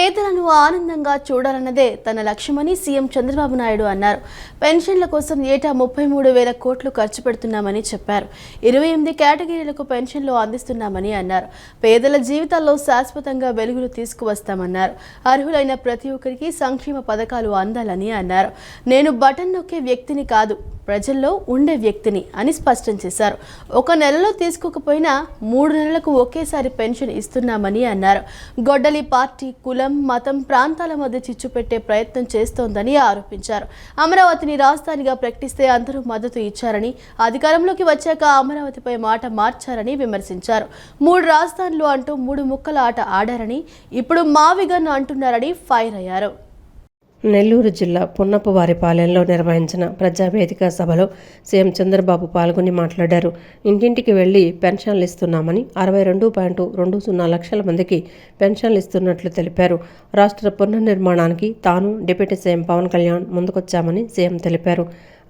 పేదలను ఆనందంగా చూడాలన్నదే తన లక్ష్యమని సీఎం చంద్రబాబు నాయుడు అన్నారు. పెన్షన్ల కోసం ఏటా 33,000 కోట్లు ఖర్చు పెడుతున్నామని చెప్పారు. 28 కేటగిరీలకు పెన్షన్లు అందిస్తున్నామని అన్నారు. పేదల జీవితాల్లో శాశ్వతంగా వెలుగులు తీసుకువస్తామన్నారు. అర్హులైన ప్రతి ఒక్కరికి సంక్షేమ పథకాలు అందాలని అన్నారు. నేను బటన్ నొక్కే వ్యక్తిని కాదు, ప్రజల్లో ఉండే వ్యక్తిని అని స్పష్టం చేశారు. ఒక నెలలో తీసుకోకపోయినా 3 నెలలకు ఒకేసారి పెన్షన్ ఇస్తున్నామని అన్నారు. గొడ్డలి పార్టీ కులం, మతం, ప్రాంతాల మధ్య చిచ్చు పెట్టే ప్రయత్నం చేస్తోందని ఆరోపించారు. అమరావతిని రాజధానిగా ప్రకటిస్తే అందరూ మద్దతు ఇచ్చారని, అధికారంలోకి వచ్చాక అమరావతిపై మాట మార్చారని విమర్శించారు. 3 రాజధానులు అంటూ 3 ముక్కల ఆట ఆడారని, ఇప్పుడు మావిగన్ అంటున్నారని ఫైర్ అయ్యారు. నెల్లూరు జిల్లా పున్నపవారిపాలెంలో నిర్వహించిన ప్రజావేదిక సభలో సీఎం చంద్రబాబు పాల్గొని మాట్లాడారు. ఇంటింటికి వెళ్లి పెన్షన్లు ఇస్తున్నామని 62.20 లక్షల మందికి పెన్షన్లు ఇస్తున్నట్లు తెలిపారు. రాష్ట్ర పునర్నిర్మాణానికి తాను డిప్యూటీ సీఎం పవన్ కళ్యాణ్ ముందుకొచ్చామని సీఎం తెలిపారు.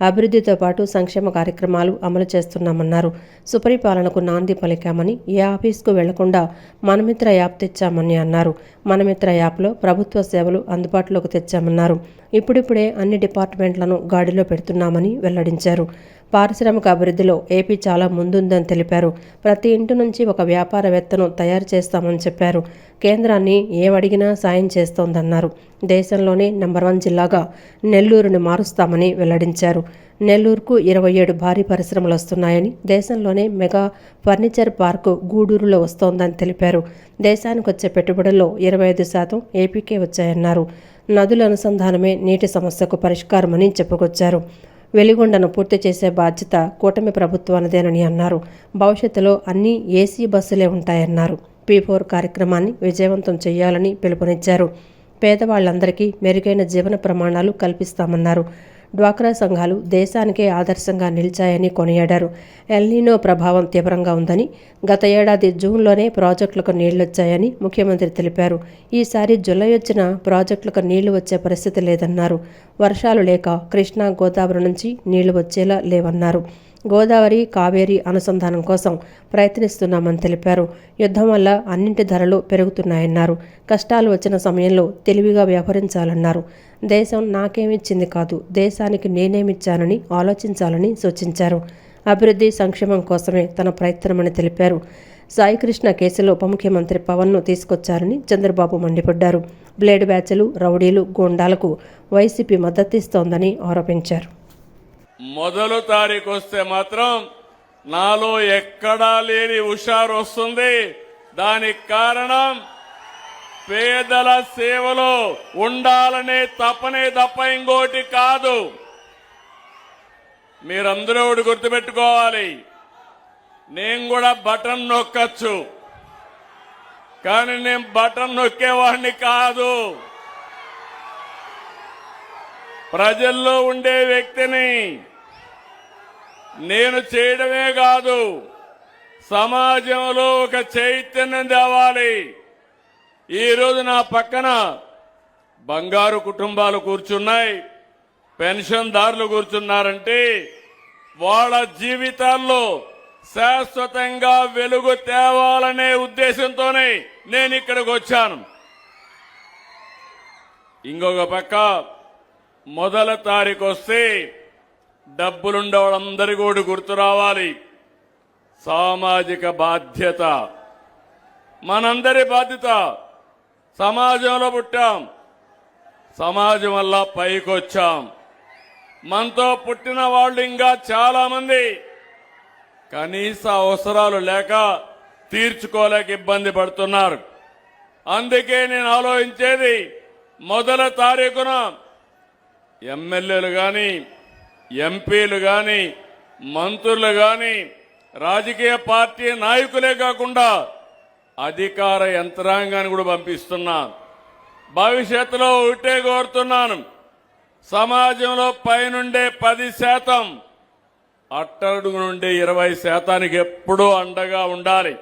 అభివృద్ధితో పాటు సంక్షేమ కార్యక్రమాలు అమలు చేస్తున్నామన్నారు. సుపరిపాలనకు నాంది పలికామని, ఏ ఆఫీస్కు వెళ్లకుండా మనమిత్ర యాప్ తెచ్చామని అన్నారు. మనమిత్ర యాప్లో ప్రభుత్వ సేవలు అందుబాటులోకి తెచ్చామన్నారు. ఇప్పుడిప్పుడే అన్ని డిపార్ట్మెంట్లను గాడిలో పెడుతున్నామని వెల్లడించారు. పారిశ్రామిక అభివృద్ధిలో ఏపీ చాలా ముందుందని తెలిపారు. ప్రతి ఇంటి నుంచి ఒక వ్యాపారవేత్తను తయారు చేస్తామని చెప్పారు. కేంద్రాన్ని ఏమడిగినా సాయం చేస్తోందన్నారు. దేశంలోనే నెంబర్ 1 జిల్లాగా నెల్లూరుని మారుస్తామని వెల్లడించారు. నెల్లూరుకు 27 భారీ పరిశ్రమలు వస్తున్నాయని, దేశంలోనే మెగా ఫర్నిచర్ పార్కు గూడూరులో వస్తోందని తెలిపారు. దేశానికి వచ్చే పెట్టుబడుల్లో 25% ఏపీకే వచ్చాయన్నారు. నదుల అనుసంధానమే నీటి సమస్యకు పరిష్కారమని చెప్పుకొచ్చారు. వెలిగొండను పూర్తి చేసే బాధ్యత కూటమి ప్రభుత్వానిదేనని అన్నారు. భవిష్యత్తులో అన్ని ఏసీ బస్సులే ఉంటాయన్నారు. P4 కార్యక్రమాన్ని విజయవంతం చేయాలని పిలుపునిచ్చారు. పేదవాళ్లందరికీ మెరుగైన జీవన ప్రమాణాలు కల్పిస్తామన్నారు. డ్వాక్రా సంఘాలు దేశానికే ఆదర్శంగా నిలిచాయని కొనియాడారు. ఎల్నినో ప్రభావం తీవ్రంగా ఉందని, గత ఏడాది జూన్లోనే ప్రాజెక్టులకు నీళ్లొచ్చాయని ముఖ్యమంత్రి తెలిపారు. ఈసారి జులై వచ్చిన ప్రాజెక్టులకు నీళ్లు వచ్చే పరిస్థితి లేదన్నారు. వర్షాలు లేక కృష్ణా, గోదావరి నుంచి నీళ్లు వచ్చేలా లేవన్నారు. గోదావరి, కావేరీ అనుసంధానం కోసం ప్రయత్నిస్తున్నామని తెలిపారు. యుద్ధం వల్ల అన్నింటి ధరలు పెరుగుతున్నాయన్నారు. కష్టాలు వచ్చిన సమయంలో తెలివిగా వ్యవహరించాలన్నారు. దేశం నాకేమిచ్చింది కాదు, దేశానికి నేనేమిచ్చానని ఆలోచించాలని సూచించారు. అభివృద్ధి, సంక్షేమం కోసమే తన ప్రయత్నమని తెలిపారు. సాయికృష్ణ కేసులో ఉప ముఖ్యమంత్రి పవన్ను తీసుకొచ్చారని చంద్రబాబు మండిపడ్డారు. బ్లేడ్ బ్యాచ్లు, రౌడీలు, గూండాలకు వైసీపీ మద్దతిస్తోందని ఆరోపించారు. మొదలు తారీఖు వస్తే మాత్రం నాలో ఎక్కడా లేని హుషారు వస్తుంది. దానికి కారణం పేదల సేవలో ఉండాలనే తపనే తప్ప ఇంకోటి కాదు. మీరందరూ ఒకటి గుర్తుపెట్టుకోవాలి, నేను కూడా బటన్ నొక్కచ్చు, కానీ నేను బటన్ నొక్కేవాడిని కాదు. ప్రజల్లో ఉండే వ్యక్తిని. నేను చేయడమే కాదు, సమాజంలో ఒక చైతన్యం తేవాలి. ఈరోజు నా పక్కన బంగారు కుటుంబాలు కూర్చున్నాయి, పెన్షన్దారులు కూర్చున్నారంటే వాళ్ళ జీవితాల్లో శాశ్వతంగా వెలుగు తేవాలనే ఉద్దేశంతోనే నేను ఇక్కడికి వచ్చాను. ఇంకొక పక్క మొదల తారీఖు వస్తే డబ్బులుండే వాళ్ళందరికీ కూడా గుర్తు రావాలి. సామాజిక బాధ్యత, మనందరి బాధ్యత. సమాజంలో పుట్టాం, సమాజం వల్ల పైకొచ్చాం. మనతో పుట్టిన వాళ్ళు ఇంకా చాలా మంది కనీస అవసరాలు లేక తీర్చుకోలేక ఇబ్బంది పడుతున్నారు. అందుకే నేను ఆలోచించేది, మొదల తారీఖున ఎమ్మెల్యేలు కానీ, ఎంపీలు కానీ, మంత్రులు కానీ, రాజకీయ పార్టీ నాయకులే కాకుండా అధికార యంత్రాంగాన్ని కూడా పంపిస్తున్నా. భవిష్యత్తులో ఒకటే కోరుతున్నాను, సమాజంలో పైనుండే 10%, అట్టడుగు నుండి 20%కి ఎప్పుడూ అండగా ఉండాలి.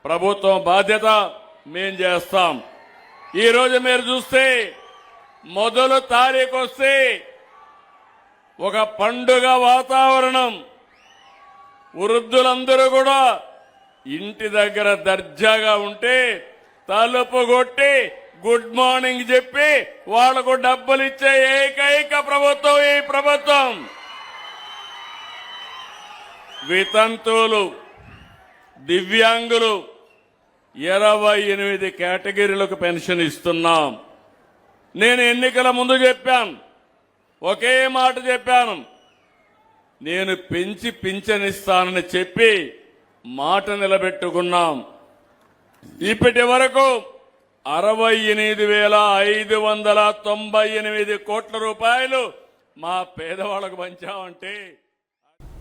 ప్రభుత్వం బాధ్యత మేం చేస్తాం. ఈరోజు మీరు చూస్తే మొదలు తారీఖు వస్తే ఒక పండుగ వాతావరణం. వృద్ధులందరూ కూడా ఇంటి దగ్గర దర్జాగా ఉంటే తలుపు కొట్టి గుడ్ మార్నింగ్ చెప్పి వాళ్లకు డబ్బులు ఇచ్చే ఏకైక ప్రభుత్వం ఈ ప్రభుత్వం. వితంతువులు, దివ్యాంగులు 28 కేటగిరీలకు పెన్షన్ ఇస్తున్నాం. నేను ఎన్నికల ముందు చెప్పాను, ఒకే మాట చెప్పాను, నేను పెంచి పింఛనిస్తానని చెప్పి మాట నిలబెట్టుకున్నాం. ఇప్పటి వరకు 68,598 కోట్ల రూపాయలు మా పేదవాళ్లకు పంచామంటే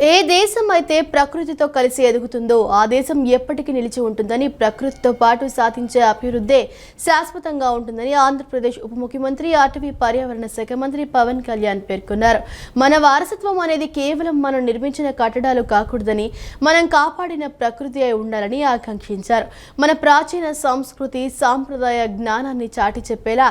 ఏ దేశం అయితే ప్రకృతితో కలిసి ఎదుగుతుందో ఆ దేశం ఎప్పటికీ నిలిచి ఉంటుందని, ప్రకృతితో పాటు సాధించే అభివృద్ధే శాశ్వతంగా ఉంటుందని ఆంధ్రప్రదేశ్ ఉప ముఖ్యమంత్రి అటవీ పర్యావరణ శాఖ మంత్రి పవన్ కళ్యాణ్ పేర్కొన్నారు. మన వారసత్వం అనేది కేవలం మనం నిర్మించిన కట్టడాలు కాకూడదని, మనం కాపాడిన ప్రకృతి అయి ఉండాలని ఆకాంక్షించారు. మన ప్రాచీన సంస్కృతి సాంప్రదాయ జ్ఞానాన్ని చాటి చెప్పేలా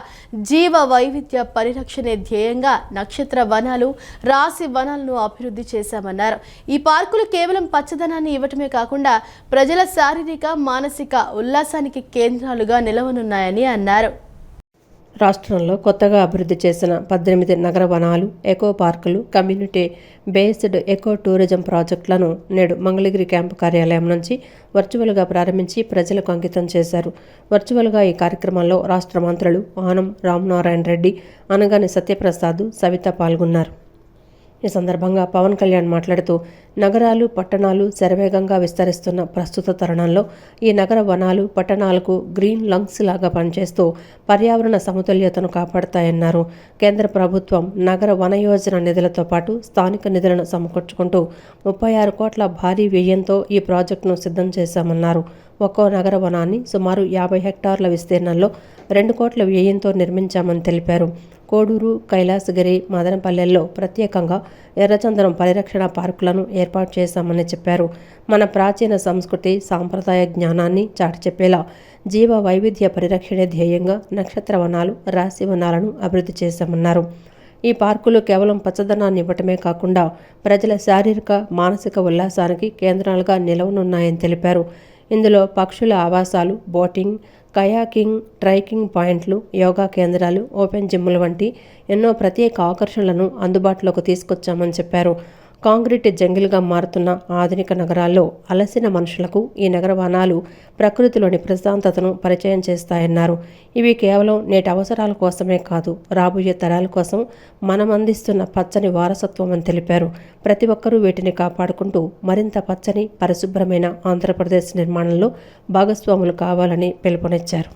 జీవ వైవిధ్య పరిరక్షణే ధ్యేయంగా నక్షత్ర వనాలు, రాశి వనాలను అభివృద్ధి చేశామన్నారు. ఈ పార్కులు కేవలం పచ్చదనాన్ని ఇవ్వటమే కాకుండా ప్రజల శారీరక, మానసిక ఉల్లాసానికి కేంద్రాలుగా నిలవనున్నాయని అన్నారు. రాష్ట్రంలో కొత్తగా అభివృద్ధి చేసిన 18 నగర వనాలు, ఎకో పార్కులు, కమ్యూనిటీ బేస్డ్ ఎకో టూరిజం ప్రాజెక్టులను నేడు మంగళగిరి క్యాంపు కార్యాలయం నుంచి వర్చువల్గా ప్రారంభించి ప్రజలకు అంకితం చేశారు. వర్చువల్గా ఈ కార్యక్రమంలో రాష్ట్ర మంత్రులు ఆనం రామనారాయణ రెడ్డి, అనగాని సత్యప్రసాద్, సవిత పాల్గొన్నారు. ఈ సందర్భంగా పవన్ కళ్యాణ్ మాట్లాడుతూ, నగరాలు, పట్టణాలు శరవేగంగా విస్తరిస్తున్న ప్రస్తుత తరుణంలో ఈ నగర వనాలు, పట్టణాలకు గ్రీన్ లంగ్స్ లాగా పనిచేస్తూ పర్యావరణ సమతుల్యతను కాపాడతాయన్నారు. కేంద్ర ప్రభుత్వం నగర వన యోజన నిధులతో పాటు స్థానిక నిధులను సమకూర్చుకుంటూ 36 కోట్ల భారీ వ్యయంతో ఈ ప్రాజెక్టును సిద్ధం చేశామన్నారు. ఒక్కో నగర వనాన్ని సుమారు 50 హెక్టార్ల విస్తీర్ణంలో 2 కోట్ల వ్యయంతో నిర్మించామని తెలిపారు. కోడూరు, కైలాసగిరి, మదనపల్లెల్లో ప్రత్యేకంగా ఎర్రచందనం పరిరక్షణ పార్కులను ఏర్పాటు చేశామని చెప్పారు. మన ప్రాచీన సంస్కృతి సాంప్రదాయ జ్ఞానాన్ని చాటి చెప్పేలా జీవ వైవిధ్య పరిరక్షణే ధ్యేయంగా నక్షత్ర వనాలు, రాశి వనాలను అభివృద్ధి చేశామన్నారు. ఈ పార్కులు కేవలం పచ్చదనాన్ని ఇవ్వటమే కాకుండా ప్రజల శారీరక, మానసిక ఉల్లాసానికి కేంద్రాలుగా నిలవనున్నాయని తెలిపారు. ఇందులో పక్షుల ఆవాసాలు, బోటింగ్, కయాకింగ్, ట్రైకింగ్ పాయింట్లు, యోగా కేంద్రాలు, ఓపెన్ జిమ్లు వంటి ఎన్నో ప్రత్యేక ఆకర్షణలను అందుబాటులోకి తీసుకొచ్చామని చెప్పారు. కాంక్రీట్ జంగిల్గా మారుతున్న ఆధునిక నగరాల్లో అలసిన మనుషులకు ఈ నగర వనాలు ప్రకృతిలోని ప్రశాంతతను పరిచయం చేస్తాయన్నారు. ఇవి కేవలం నేటి అవసరాల కోసమే కాదు, రాబోయే తరాల కోసం మనం అందిస్తున్న పచ్చని వారసత్వం అని తెలిపారు. ప్రతి ఒక్కరూ వీటిని కాపాడుకుంటూ మరింత పచ్చని, పరిశుభ్రమైన ఆంధ్రప్రదేశ్ నిర్మాణంలో భాగస్వాములు కావాలని పిలుపునిచ్చారు.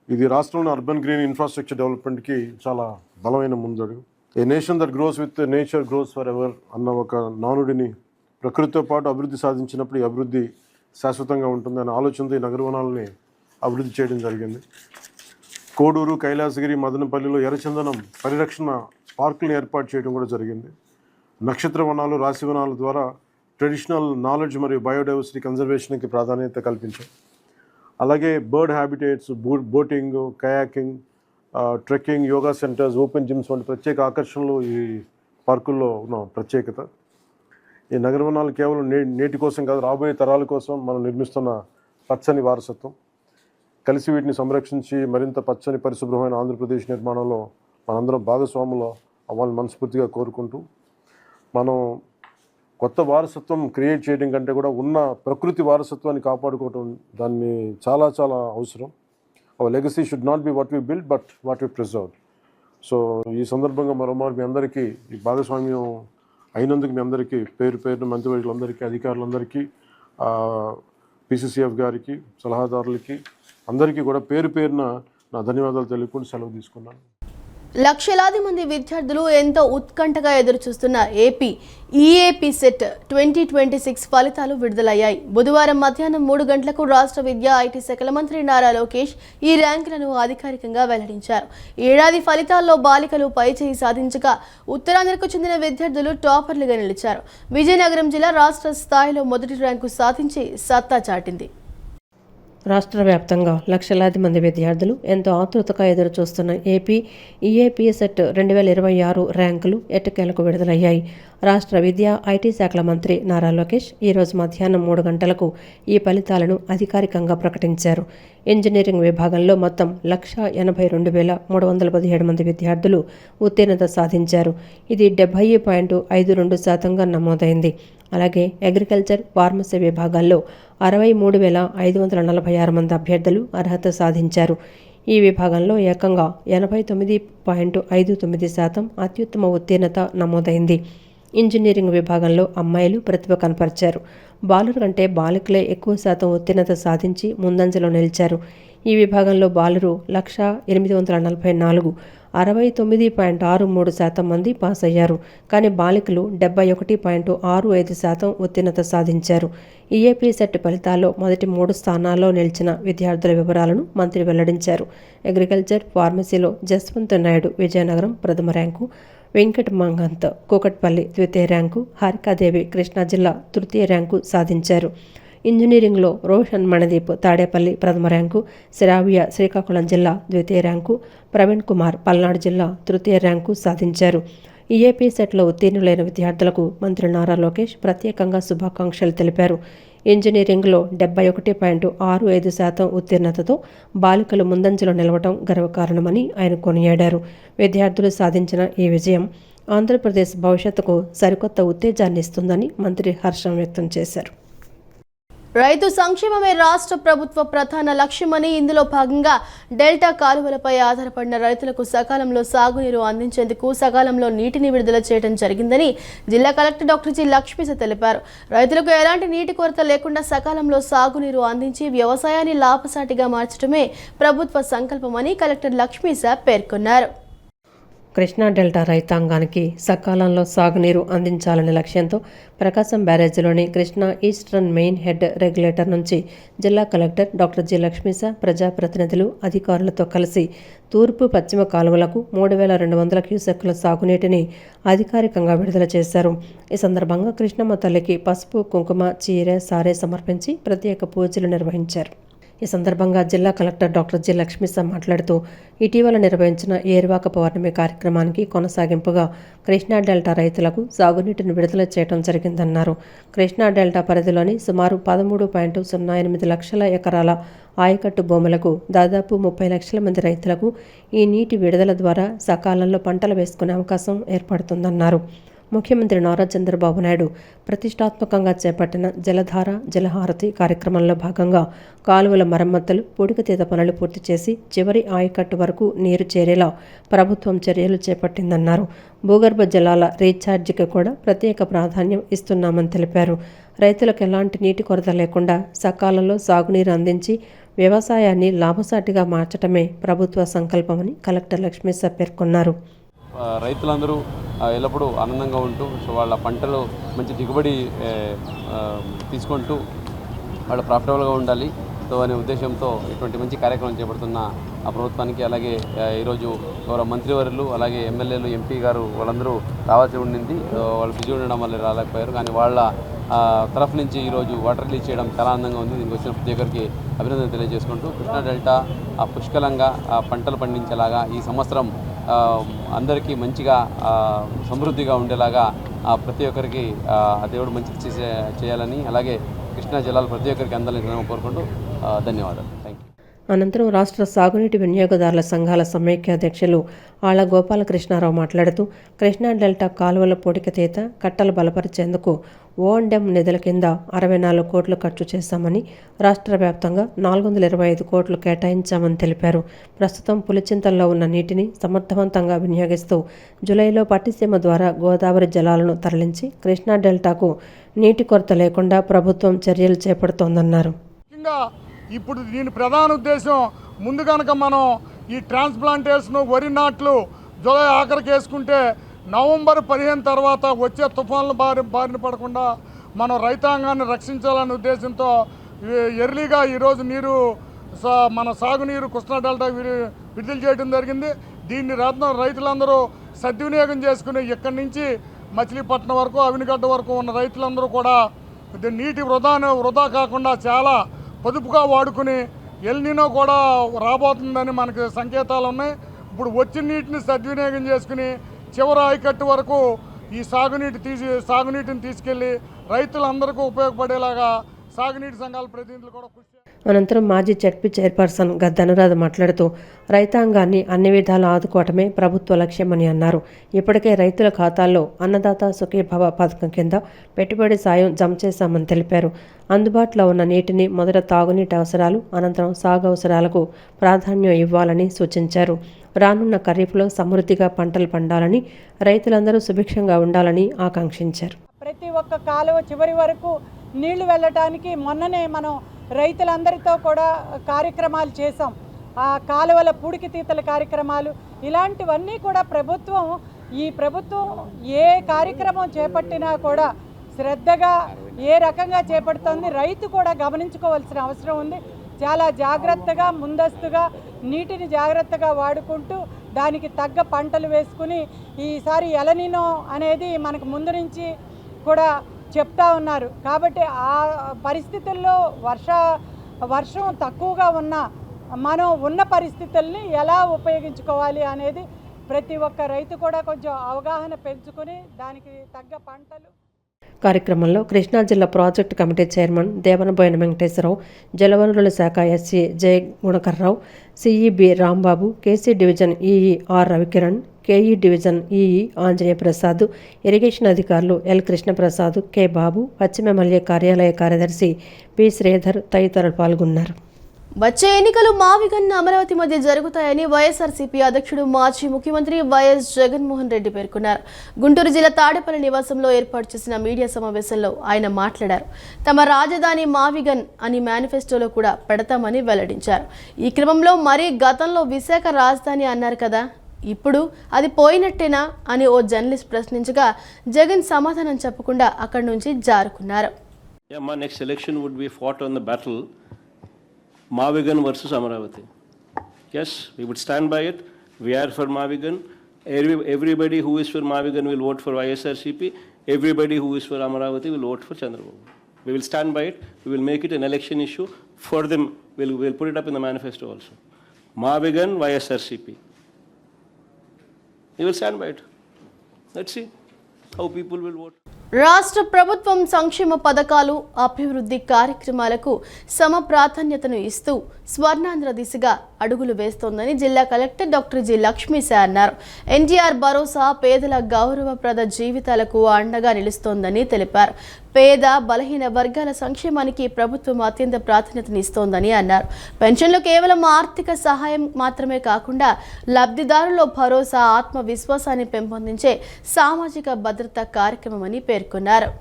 ఇది రాష్ట్రంలో అర్బన్ గ్రీన్ ఇన్ఫ్రాస్ట్రక్చర్ డెవలప్మెంట్కి చాలా బలమైన ముందడుగు. ఏ nation that gross with nature gross for ever అన్న ఒక నానుడిని ప్రకృతితో పాటు అభివృద్ధి సాధించినప్పుడు ఈ అభివృద్ధి శాశ్వతంగా ఉంటుంది అనే ఆలోచనతో ఈ నగర వనాలని అభివృద్ధి చేయడం జరిగింది. కోడూరు, కైలాసగిరి, మదనపల్లిలో ఎర్రచందనం పరిరక్షణ పార్కులను ఏర్పాటు చేయడం కూడా జరిగింది. నక్షత్ర వనాలు, రాశి వనాల ద్వారా ట్రెడిషనల్ నాలెడ్జ్ మరియు బయోడైవర్సిటీ కన్జర్వేషన్కి ప్రాధాన్యత కల్పించాం. అలాగే bird habitats, boating, kayaking, trekking, yoga centres, open gyms వంటి ప్రత్యేక ఆకర్షణలు ఈ పార్కుల్లో ఉన్న ప్రత్యేకత. ఈ నగర వనాలు కేవలం నేటి కోసం కాదు, రాబోయే తరాల కోసం మనం నిర్మిస్తున్న పచ్చని వారసత్వం. కలిసి వీటిని సంరక్షించి మరింత పచ్చని, పరిశుభ్రమైన ఆంధ్రప్రదేశ్ నిర్మాణంలో మనందరం భాగస్వాములు అవ్వాలని మనస్ఫూర్తిగా కోరుకుంటూ, మనం కొత్త వారసత్వం క్రియేట్ చేయడం కంటే కూడా ఉన్న ప్రకృతి వారసత్వాన్ని కాపాడుకోవటం దాన్ని చాలా చాలా అవసరం. Our legacy should not be what we built, but what we preserved. So ఈ సందర్భంగా మరోమారు మీ అందరికీ ఈ భాగస్వామ్యం అయినందుకు మీ అందరికీ పేరున మంత్రివర్యులందరికీ, అధికారులందరికీ, PCCF గారికి, సలహాదారులకి అందరికీ కూడా పేరున నా ధన్యవాదాలు తెలుపుకుంటూ సెలవు తీసుకున్నాను. లక్షలాది మంది విద్యార్థులు ఎంతో ఉత్కంఠగా ఎదురుచూస్తున్న ఏపీ ఈఏపీ సెట్ 2026 ఫలితాలు విడుదలయ్యాయి. బుధవారం మధ్యాహ్నం 3 గంటలకు రాష్ట్ర విద్యా ఐటీ శాఖల మంత్రి నారా లోకేష్ ఈ ర్యాంకులను అధికారికంగా వెల్లడించారు. ఏడాది ఫలితాల్లో బాలికలు పైచేయి సాధించగా ఉత్తరాంధ్రకు చెందిన విద్యార్థులు టాపర్లుగా నిలిచారు. విజయనగరం జిల్లా రాష్ట్ర స్థాయిలో మొదటి ర్యాంకు సాధించి సత్తా చాటింది. రాష్ట్ర వ్యాప్తంగా లక్షలాది మంది విద్యార్థులు ఎంతో ఆతృతగా ఎదురుచూస్తున్న ఏపీ ఈఏపీ సెట్ 2026 ర్యాంకులు ఎట్టకేలకు విడుదలయ్యాయి. రాష్ట్ర విద్యా ఐటీ శాఖల మంత్రి నారా లోకేష్ ఈరోజు మధ్యాహ్నం 3 గంటలకు ఈ ఫలితాలను అధికారికంగా ప్రకటించారు. ఇంజనీరింగ్ విభాగంలో మొత్తం 1,82,317 మంది విద్యార్థులు ఉత్తీర్ణత సాధించారు. ఇది 70.52% నమోదైంది. అలాగే అగ్రికల్చర్, ఫార్మసీ విభాగాల్లో 63,546 మంది అభ్యర్థులు అర్హత సాధించారు. ఈ విభాగంలో ఏకంగా 89.59% అత్యుత్తమ ఉత్తీర్ణత నమోదైంది. ఇంజనీరింగ్ విభాగంలో అమ్మాయిలు ప్రతిభ కనపరిచారు. బాలుర కంటే బాలికలే ఎక్కువ శాతం ఉత్తీర్ణత సాధించి ముందంజలో నిలిచారు. ఈ విభాగంలో బాలురు 1,844 69.63% మంది పాస్ అయ్యారు. కానీ బాలికలు 71.65% ఉత్తీర్ణత సాధించారు. ఈఏపీ సెట్ ఫలితాల్లో మొదటి 3 స్థానాల్లో నిలిచిన విద్యార్థుల వివరాలను మంత్రి వెల్లడించారు. అగ్రికల్చర్, ఫార్మసీలో జస్వంత్ నాయుడు విజయనగరం ప్రథమ ర్యాంకు, వెంకట్ మంగంత్ కూకట్పల్లి ద్వితీయ ర్యాంకు, హారికాదేవి కృష్ణా జిల్లా తృతీయ ర్యాంకు సాధించారు. ఇంజనీరింగ్లో రోషన్ మణదీప్ తాడేపల్లి ప్రథమ ర్యాంకు, శ్రావ్య శ్రీకాకుళం జిల్లా ద్వితీయ ర్యాంకు, ప్రవీణ్ కుమార్ పల్నాడు జిల్లా తృతీయ ర్యాంకు సాధించారు. ఈఏపీ సెట్లో ఉత్తీర్ణులైన విద్యార్థులకు మంత్రి నారా లోకేష్ ప్రత్యేకంగా శుభాకాంక్షలు తెలిపారు. ఇంజనీరింగ్లో 71.65% ఉత్తీర్ణతతో బాలికలు ముందంజలో నిలవడం గర్వకారణమని ఆయన కొనియాడారు. విద్యార్థులు సాధించిన ఈ విజయం ఆంధ్రప్రదేశ్ భవిష్యత్తుకు సరికొత్త ఉత్తేజాన్ని ఇస్తుందని మంత్రి హర్షం వ్యక్తం చేశారు. రైతు సంక్షేమమే రాష్ట్ర ప్రభుత్వ ప్రధాన లక్ష్యమని, ఇందులో భాగంగా డెల్టా కాలువలపై ఆధారపడిన రైతులకు సకాలంలో సాగునీరు అందించేందుకు సకాలంలో నీటిని విడుదల చేయడం జరిగిందని జిల్లా కలెక్టర్ డాక్టర్ జి లక్ష్మీస తెలిపారు. రైతులకు ఎలాంటి నీటి కొరత లేకుండా సకాలంలో సాగునీరు అందించి వ్యవసాయాన్ని లాభసాటిగా మార్చడమే ప్రభుత్వ సంకల్పమని కలెక్టర్ లక్ష్మీస పేర్కొన్నారు. కృష్ణా డెల్టా రైతాంగానికి సకాలంలో సాగునీరు అందించాలనే లక్ష్యంతో ప్రకాశం బ్యారేజీలోని Krishna eastern main head regulator నుంచి జిల్లా కలెక్టర్ డాక్టర్ జి లక్ష్మీస ప్రజాప్రతినిధులు అధికారులతో కలిసి తూర్పు పశ్చిమ కాలువలకు 3,200 క్యూసెక్కుల సాగునీటిని అధికారికంగా విడుదల చేశారు. ఈ సందర్భంగా కృష్ణమ్మ తల్లికి పసుపు, కుంకుమ, చీరె, సారె సమర్పించి ప్రత్యేక పూజలు నిర్వహించారు. ఈ సందర్భంగా జిల్లా కలెక్టర్ డాక్టర్ జి లక్ష్మీస మాట్లాడుతూ ఇటీవల నిర్వహించిన ఏరువాక పౌర్ణమి కార్యక్రమానికి కొనసాగింపుగా కృష్ణా డెల్టా రైతులకు సాగునీటిని విడుదల చేయడం జరిగిందన్నారు. కృష్ణా డెల్టా పరిధిలోని సుమారు 13.08 లక్షల ఎకరాల ఆయకట్టు భూములకు దాదాపు 30 లక్షల మంది రైతులకు ఈ నీటి విడుదల ద్వారా సకాలంలో పంటలు వేసుకునే అవకాశం ఏర్పడుతుందన్నారు. ముఖ్యమంత్రి నారా చంద్రబాబు నాయుడు ప్రతిష్టాత్మకంగా చేపట్టిన జలధార, జలహారతి కార్యక్రమంలో భాగంగా కాలువల మరమ్మతులు, పూడికతీత పనులు పూర్తి చేసి చివరి ఆయకట్టు వరకు నీరు చేరేలా ప్రభుత్వం చర్యలు చేపట్టిందన్నారు. భూగర్భ జలాల రీఛార్జికి కూడా ప్రత్యేక ప్రాధాన్యం ఇస్తున్నామని తెలిపారు. రైతులకు ఎలాంటి నీటి కొరత లేకుండా సకాలంలో సాగునీరు అందించి వ్యవసాయాన్ని లాభసాటిగా మార్చడమే ప్రభుత్వ సంకల్పమని కలెక్టర్ లక్ష్మీస పేర్కొన్నారు. రైతులందరూ ఎల్లప్పుడూ ఆనందంగా ఉంటూ వాళ్ళ పంటలు మంచి దిగుబడి తీసుకుంటూ వాళ్ళు ప్రాఫిటబుల్గా ఉండాలి అనే ఉద్దేశంతో ఇటువంటి మంచి కార్యక్రమం చేపడుతున్న ఆ ప్రభుత్వానికి, అలాగే ఈరోజు గౌరవ మంత్రివర్యులు, అలాగే ఎమ్మెల్యేలు, ఎంపీ గారు వాళ్ళందరూ రావాల్సి ఉండింది. వాళ్ళు బిజీ ఉండడం వల్ల రాలేకపోయారు. కానీ వాళ్ళ తరఫు నుంచి ఈరోజు వాటర్ రిలీజ్ చేయడం చాలా ఆనందంగా ఉంది. దీనికి వచ్చిన ప్రతి ఒక్కరికి అభినందన తెలియజేసుకుంటూ కృష్ణా డెల్టా పుష్కలంగా పంటలు పండించేలాగా ఈ సంవత్సరం అందరికీ మంచిగా సమృద్ధిగా ఉండేలాగా ప్రతి ఒక్కరికి ఆ దేవుడు మంచి చేయాలని, అలాగే కృష్ణా జలాలు ప్రతి ఒక్కరికి అందాలని కోరుకుంటూ ధన్యవాదాలు. Thank you. అనంతరం రాష్ట్ర సాగునీటి వినియోగదారుల సంఘాల సమైక్య అధ్యక్షులు ఆళ్ల గోపాలకృష్ణారావు మాట్లాడుతూ కృష్ణా డెల్టా కాలువల పూడికతీత, కట్టలు బలపరిచేందుకు O&M నిధుల కింద 64 కోట్లు ఖర్చు చేశామని, రాష్ట్ర వ్యాప్తంగా 425 కోట్లు కేటాయించామని తెలిపారు. ప్రస్తుతం పులిచింతల్లో ఉన్న నీటిని సమర్థవంతంగా వినియోగిస్తూ జూలైలో పట్టిసీమ ద్వారా గోదావరి జలాలను తరలించి కృష్ణా డెల్టాకు నీటి కొరత లేకుండా ప్రభుత్వం చర్యలు చేపడుతోందన్నారు. ఇప్పుడు దీని ప్రధాన ఉద్దేశం ముందు కనుక మనం ఈ ట్రాన్స్ప్లాంటేషన్, వరి నాట్లు జూలై ఆఖరికి వేసుకుంటే నవంబర్ 15 తర్వాత వచ్చే తుఫాన్ల బారిన పడకుండా మనం రైతాంగాన్ని రక్షించాలనే ఉద్దేశంతో ఎర్లీగా ఈరోజు మన సాగునీరు కృష్ణా డెల్టా విడుదల చేయడం జరిగింది. దీన్ని రైతులందరూ సద్వినియోగం చేసుకుని ఇక్కడి నుంచి మచిలీపట్నం వరకు, అవినిగడ్డ వరకు ఉన్న రైతులందరూ కూడా నీటి వృధా కాకుండా చాలా పొదుపుగా వాడుకుని ఎల్నినో కూడా రాబోతుందని మనకి సంకేతాలు ఉన్నాయి. ఇప్పుడు వచ్చిన నీటిని సద్వినియోగం చేసుకుని చివరి ఆయకట్టు వరకు ఈ సాగునీటిని తీసుకెళ్ళి రైతులందరికీ ఉపయోగపడేలాగా సాగునీటి సంఘాల ప్రతినిధులు కూడా కృషి చేయాలి. అనంతరం మాజీ జడ్పీ చైర్పర్సన్ గద్ద అనురాధ మాట్లాడుతూ రైతాంగాన్ని అన్ని విధాలా ఆదుకోవటమే ప్రభుత్వ లక్ష్యమని అన్నారు. ఇప్పటికే రైతుల ఖాతాల్లో అన్నదాత సుఖీభవ పథకం కింద పెట్టుబడి సాయం జమ చేశామని తెలిపారు. అందుబాటులో ఉన్న నీటిని మొదట తాగునీటి అవసరాలు, అనంతరం సాగు అవసరాలకు ప్రాధాన్యం ఇవ్వాలని సూచించారు. రానున్న ఖరీఫ్లో సమృద్ధిగా పంటలు పండాలని, రైతులందరూ సుభిక్షంగా ఉండాలని ఆకాంక్షించారు. ప్రతి ఒక్క కాలువ చివరి వరకు నీళ్లు వెళ్ళటానికి మొన్ననే మనం రైతులందరితో కూడా కార్యక్రమాలు చేసాం. ఆ కాలువల పూడికి తీతల కార్యక్రమాలు ఇలాంటివన్నీ కూడా ఈ ప్రభుత్వం ఏ కార్యక్రమం చేపట్టినా కూడా శ్రద్ధగా ఏ రకంగా చేపడుతుంది రైతు కూడా గమనించుకోవాల్సిన అవసరం ఉంది. చాలా జాగ్రత్తగా ముందస్తుగా నీటిని జాగ్రత్తగా వాడుకుంటూ దానికి తగ్గ పంటలు వేసుకుని ఈసారి ఎలనినో అనేది మనకు ముందు నుంచి కూడా చెప్తా ఉన్నారు. కాబట్టి ఆ పరిస్థితుల్లో వర్షం తక్కువగా ఉన్నా మనం ఉన్న పరిస్థితుల్ని ఎలా ఉపయోగించుకోవాలి అనేది ప్రతి ఒక్క రైతు కూడా కొంచెం అవగాహన పెంచుకొని దానికి తగ్గ పంటలు. కార్యక్రమంలో కృష్ణా జిల్లా project committee chairman Devanaboyina Venkateswararao, జలవనరుల శాఖ SE Jaya Gunakarrao, CEB Rambabu, KC division EE R Ravikiran, KE division EE Anjaneya Prasad, irrigation అధికారులు ఎల్ కృష్ణప్రసాద్, కె బాబు, పశ్చిమ ఎమ్మెల్యే కార్యాలయ కార్యదర్శి పి శ్రీధర్ తదితరులు పాల్గొన్నారు. వచ్చే ఎన్నికలు మావిగన్ అమరావతి మధ్య జరుగుతాయని వైఎస్ఆర్సీపీ అధ్యక్షుడు మాజీ ముఖ్యమంత్రి వైఎస్ జగన్మోహన్ రెడ్డి పేర్కొన్నారు. గుంటూరు జిల్లా తాడేపల్లి నివాసంలో ఏర్పాటు చేసిన మీడియా సమావేశంలో ఆయన మాట్లాడారు. తమ రాజధాని మావిగన్ అని మేనిఫెస్టోలో కూడా పెడతామని వెల్లడించారు. ఈ క్రమంలో మరీ గతంలో విశాఖ రాజధాని అన్నారు కదా, ఇప్పుడు అది పోయినట్టేనా అని ఓ జర్నలిస్ట్ ప్రశ్నించగా జగన్ సమాధానం చెప్పకుండా అక్కడి నుంచి జారుకున్నారు. Next election would be fought on the battle Mavigan versus Amaravati. Yes, we would stand by it. We are for Mavigan. Everybody who is for Mavigan will vote for YSRCP. Everybody who is for Amaravati will vote for Chandrababu. We will stand by it. We will make it an election issue for them. We'll put it up in the manifesto also. Mavigan, YSRCP. We will stand by it. Let's see how people will vote. రాష్ట్ర ప్రభుత్వం సంక్షేమ పథకాలు, అభివృద్ధి కార్యక్రమాలకు సమ ప్రాధాన్యతను ఇస్తూ స్వర్ణాంధ్ర దిశగా అడుగులు వేస్తోందని జిల్లా కలెక్టర్ డాక్టర్ జి లక్ష్మీశా అన్నారు. ఎన్టీఆర్ భరోసా పేదల గౌరవప్రద జీవితాలకు అండగా నిలుస్తోందని తెలిపారు. పేద బలహీన వర్గాల సంక్షేమానికి ప్రభుత్వం అత్యంత ప్రాధాన్యతనిస్తోందని అన్నారు. పెన్షన్లు కేవలం ఆర్థిక సహాయం మాత్రమే కాకుండా లబ్ధిదారుల్లో భరోసా, ఆత్మవిశ్వాసాన్ని పెంపొందించే సామాజిక భద్రత కార్యక్రమమని పేర్కొన్నారు.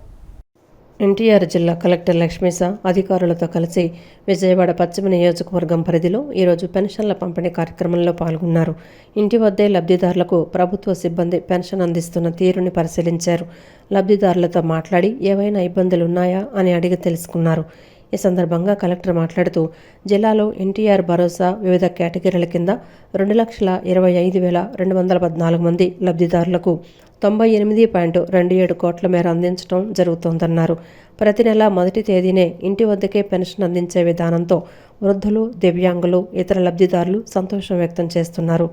ఎన్టీఆర్ జిల్లా కలెక్టర్ లక్ష్మీశా అధికారులతో కలిసి విజయవాడ పశ్చిమ నియోజకవర్గం పరిధిలో ఈరోజు పెన్షన్ల పంపిణీ కార్యక్రమంలో పాల్గొన్నారు. ఇంటి వద్దే లబ్ధిదారులకు ప్రభుత్వ సిబ్బంది పెన్షన్ అందిస్తున్న తీరుని పరిశీలించారు. లబ్ధిదారులతో మాట్లాడి ఏవైనా ఇబ్బందులు ఉన్నాయా అని అడిగి తెలుసుకున్నారు. ఈ సందర్భంగా కలెక్టర్ మాట్లాడుతూ జిల్లాలో ఎన్టీఆర్ భరోసా వివిధ కేటగిరీల కింద 2,25,214 మంది లబ్ధిదారులకు 98.27 కోట్ల మేర అందించడం జరుగుతోందన్నారు. ప్రతి నెల మొదటి తేదీనే ఇంటి వద్దకే పెన్షన్ అందించే విధానంతో వృద్ధులు, దివ్యాంగులు, ఇతర లబ్ధిదారులు సంతోషం వ్యక్తం చేస్తున్నారు.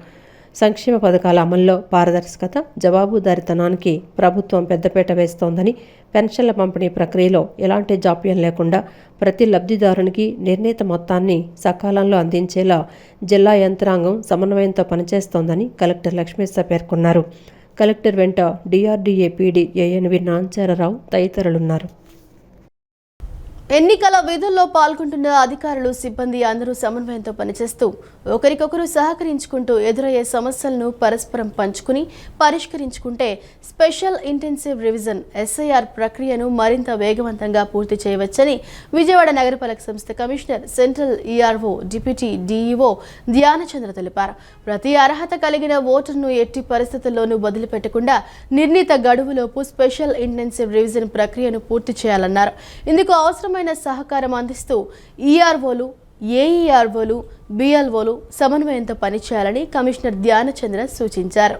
సంక్షేమ పథకాల అమల్లో పారదర్శకత, జవాబుదారీతనానికి ప్రభుత్వం పెద్దపీట వేస్తోందని, పెన్షన్ల పంపిణీ ప్రక్రియలో ఎలాంటి జాప్యం లేకుండా ప్రతి లబ్ధిదారునికి నిర్ణీత మొత్తాన్ని సకాలంలో అందించేలా జిల్లా యంత్రాంగం సమన్వయంతో పనిచేస్తోందని కలెక్టర్ లక్ష్మీశా పేర్కొన్నారు. కలెక్టర్ వెంట డిఆర్డీఏ పీడీ ఏఎన్వి నాంచారరావు తదితరులున్నారు. ఎన్నికల విధుల్లో పాల్గొంటున్న అధికారులు, సిబ్బంది అందరూ సమన్వయంతో పనిచేస్తూ ఒకరికొకరు సహకరించుకుంటూ ఎదురయ్యే సమస్యలను పరస్పరం పంచుకుని పరిష్కరించుకుంటే స్పెషల్ ఇంటెన్సివ్ రివిజన్ SIR ప్రక్రియను మరింత వేగవంతంగా పూర్తి చేయవచ్చని విజయవాడ నగరపాలక సంస్థ commissioner, central ERO, deputy DEO Dhyanachandra తెలిపారు. ప్రతి అర్హత కలిగిన ఓటర్ను ఎట్టి పరిస్థితుల్లోనూ వదిలిపెట్టకుండా నిర్ణీత గడువులోపు స్పెషల్ ఇంటెన్సివ్ రివిజన్ ప్రక్రియను పూర్తి చేయాలన్నారు. ఇందుకు అవసరమైన సహకారం అందిస్తూ EROలు, AEROలు, BLOలు సమన్వయంతో పనిచేయాలని కమిషనర్ ధ్యానచంద్ర సూచించారు.